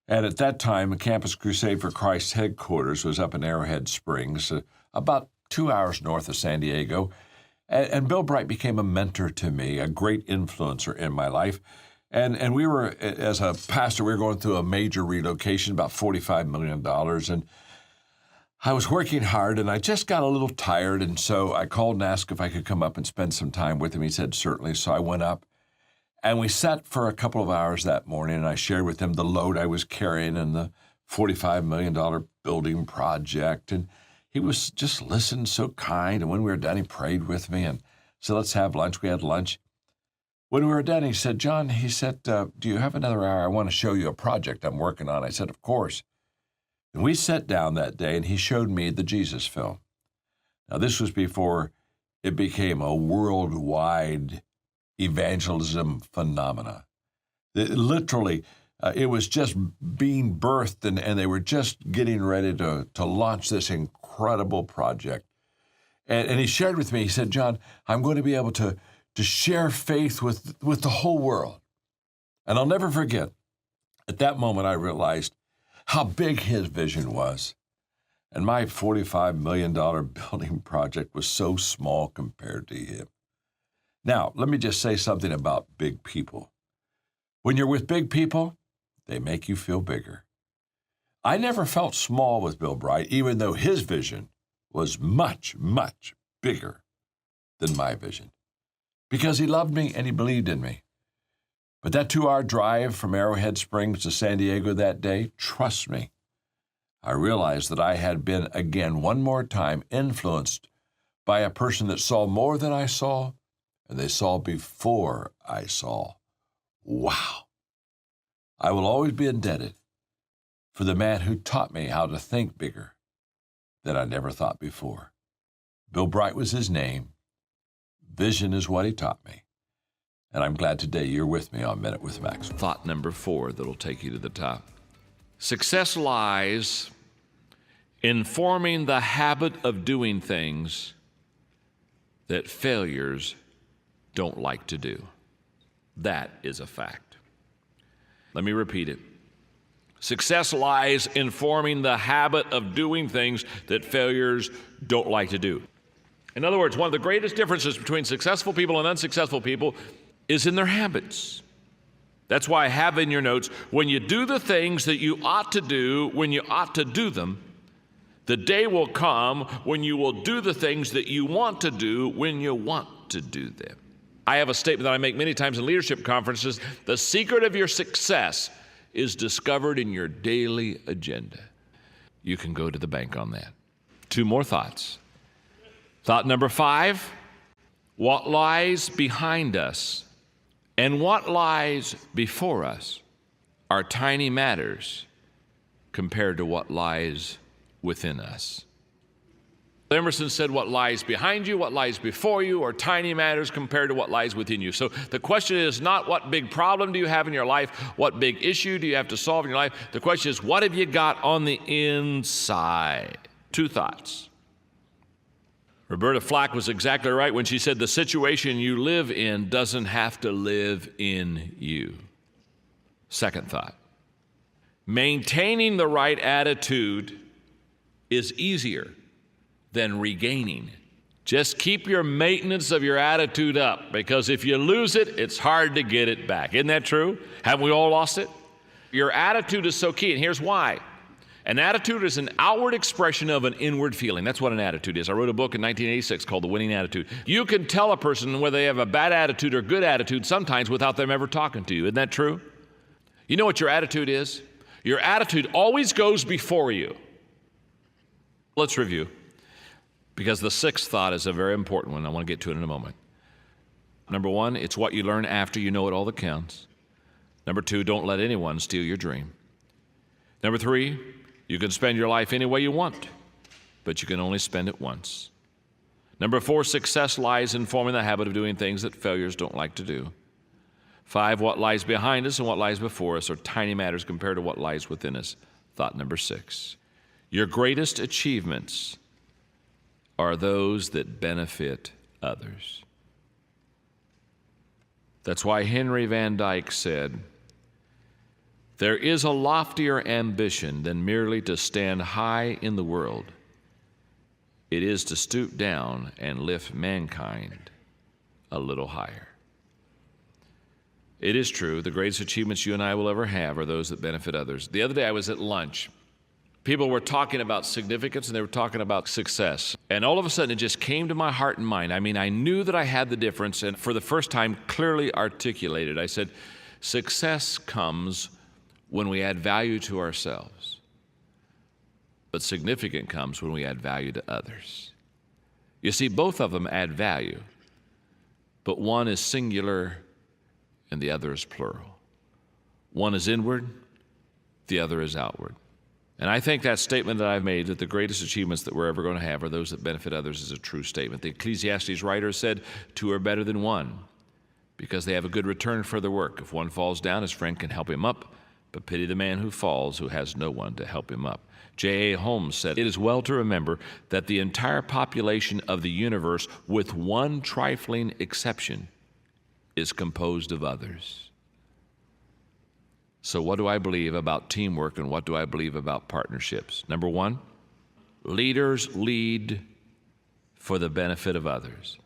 And at that time, Campus Crusade for Christ headquarters was up in Arrowhead Springs, about 2 hours north of San Diego. And Bill Bright became a mentor to me, a great influencer in my life. And we were, as a pastor, we were going through a major relocation, about $45 million. And I was working hard, and I just got a little tired. And so I called and asked if I could come up and spend some time with him. He said, certainly. So I went up, and we sat for a couple of hours that morning, and I shared with him the load I was carrying and the $45 million building project. And he was just listening, so kind. And when we were done, he prayed with me and said, let's have lunch. We had lunch. When we were done, he said, John, he said, do you have another hour? I want to show you a project I'm working on. I said, of course. And we sat down that day, and he showed me the Jesus film. Now, this was before it became a worldwide evangelism phenomena. Literally, it was just being birthed, and they were just getting ready to launch this incredible project. And he shared with me, he said, John, I'm going to be able to share faith with the whole world. And I'll never forget, at that moment I realized how big his vision was. And my $45 million building project was so small compared to him. Now, let me just say something about big people. When you're with big people, they make you feel bigger. I never felt small with Bill Bright, even though his vision was much, much bigger than my vision. because he loved me and he believed in me. But that 2-hour drive from Arrowhead Springs to San Diego that day, trust me, I realized that I had been again one more time influenced by a person that saw more than I saw, and they saw before I saw. Wow. I will always be indebted for the man who taught me how to think bigger than I never thought before. Bill Bright was his name. Vision is what he taught me. And I'm glad today you're with me on Minute with Max. Thought number 4 that'll take you to the top. Success lies in forming the habit of doing things that failures don't like to do. That is a fact. Let me repeat it. Success lies in forming the habit of doing things that failures don't like to do. In other words, one of the greatest differences between successful people and unsuccessful people is in their habits. That's why I have in your notes, when you do the things that you ought to do when you ought to do them, the day will come when you will do the things that you want to do when you want to do them. I have a statement that I make many times in leadership conferences. The secret of your success is discovered in your daily agenda. You can go to the bank on that. 2 more thoughts. Thought number 5, what lies behind us and what lies before us are tiny matters compared to what lies within us. Emerson said, what lies behind you, what lies before you are tiny matters compared to what lies within you. So the question is not what big problem do you have in your life, what big issue do you have to solve in your life. The question is, what have you got on the inside? 2 thoughts. Roberta Flack was exactly right when she said the situation you live in doesn't have to live in you. 2nd thought. Maintaining the right attitude is easier than regaining. Just keep your maintenance of your attitude up, because if you lose it, it's hard to get it back. Isn't that true? Haven't we all lost it? Your attitude is so key, and here's why. An attitude is an outward expression of an inward feeling. That's what an attitude is. I wrote a book in 1986 called The Winning Attitude. You can tell a person whether they have a bad attitude or good attitude sometimes without them ever talking to you. Isn't that true? You know what your attitude is? Your attitude always goes before you. Let's review, because the 6th thought is a very important one. I want to get to it in a moment. Number 1, it's what you learn after you know it all that counts. Number 2, don't let anyone steal your dream. Number 3, you can spend your life any way you want, but you can only spend it once. Number 4, success lies in forming the habit of doing things that failures don't like to do. 5, what lies behind us and what lies before us are tiny matters compared to what lies within us. Thought number 6, your greatest achievements are those that benefit others. That's why Henry Van Dyke said, there is a loftier ambition than merely to stand high in the world. It is to stoop down and lift mankind a little higher. It is true, the greatest achievements you and I will ever have are those that benefit others. The other day I was at lunch. People were talking about significance and they were talking about success. And all of a sudden it just came to my heart and mind. I mean, I knew that I had the difference, and for the first time clearly articulated. I said, success comes when we add value to ourselves, but significant comes when we add value to others. You see, both of them add value, but one is singular and the other is plural. One is inward, the other is outward. And I think that statement that I've made, that the greatest achievements that we're ever going to have are those that benefit others, is a true statement. The Ecclesiastes writer said, 2 are better than 1 because they have a good return for their work. If one falls down, his friend can help him up, but pity the man who falls who has no one to help him up. J.A. Holmes said, it is well to remember that the entire population of the universe, with one trifling exception, is composed of others. So what do I believe about teamwork and what do I believe about partnerships? Number 1, leaders lead for the benefit of others.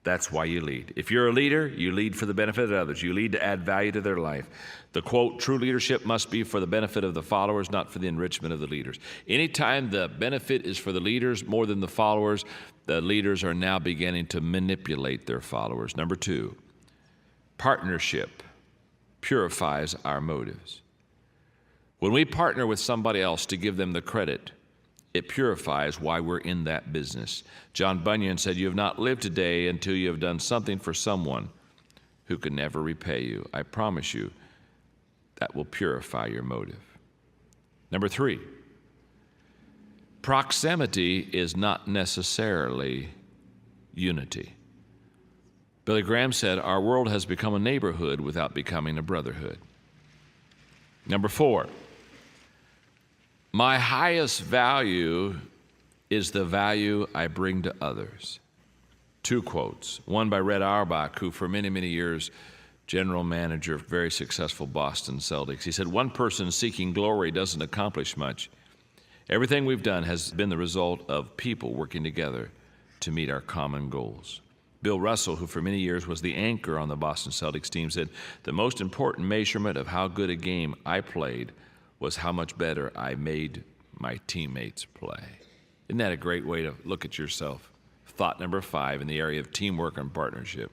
That's why you lead. If you're a leader, you lead for the benefit of others. You lead to add value to their life. The quote, true leadership must be for the benefit of the followers, not for the enrichment of the leaders. Anytime the benefit is for the leaders more than the followers, the leaders are now beginning to manipulate their followers. Number 2, partnership purifies our motives. When we partner with somebody else to give them the credit, it purifies why we're in that business. John Bunyan said, you have not lived today until you have done something for someone who can never repay you. I promise you, that will purify your motive. Number 3, proximity is not necessarily unity. Billy Graham said, our world has become a neighborhood without becoming a brotherhood. Number 4, my highest value is the value I bring to others. 2 quotes, one by Red Auerbach, who for many, many years, general manager of very successful Boston Celtics. He said, one person seeking glory doesn't accomplish much. Everything we've done has been the result of people working together to meet our common goals. Bill Russell, who for many years was the anchor on the Boston Celtics team, said, the most important measurement of how good a game I played was how much better I made my teammates play. Isn't that a great way to look at yourself? Thought number 5 in the area of teamwork and partnership.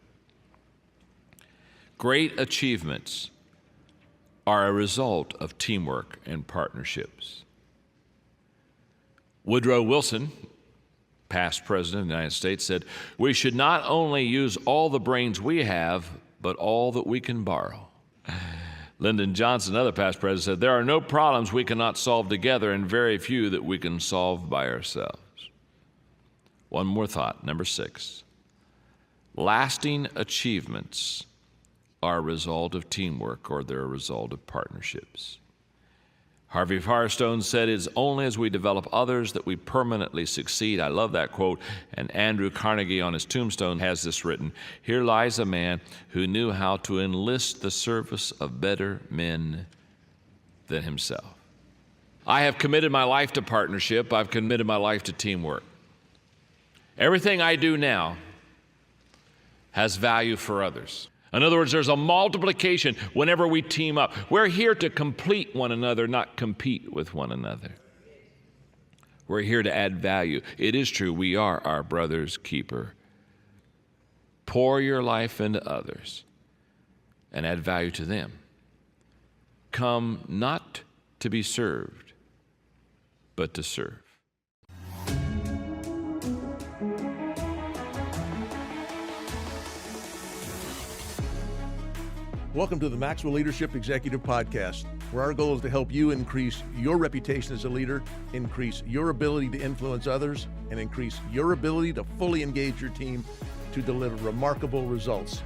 Great achievements are a result of teamwork and partnerships. Woodrow Wilson, past president of the United States, said, we should not only use all the brains we have, but all that we can borrow. Lyndon Johnson, another past president, said, there are no problems we cannot solve together and very few that we can solve by ourselves. One more thought, number 6. Lasting achievements are a result of teamwork, or they're a result of partnerships. Harvey Firestone said, it's only as we develop others that we permanently succeed. I love that quote. And Andrew Carnegie on his tombstone has this written, here lies a man who knew how to enlist the service of better men than himself. I have committed my life to partnership. I've committed my life to teamwork. Everything I do now has value for others. In other words, there's a multiplication whenever we team up. We're here to complete one another, not compete with one another. We're here to add value. It is true, we are our brother's keeper. Pour your life into others and add value to them. Come not to be served, but to serve. Welcome to the Maxwell Leadership Executive Podcast, where our goal is to help you increase your reputation as a leader, increase your ability to influence others, and increase your ability to fully engage your team to deliver remarkable results.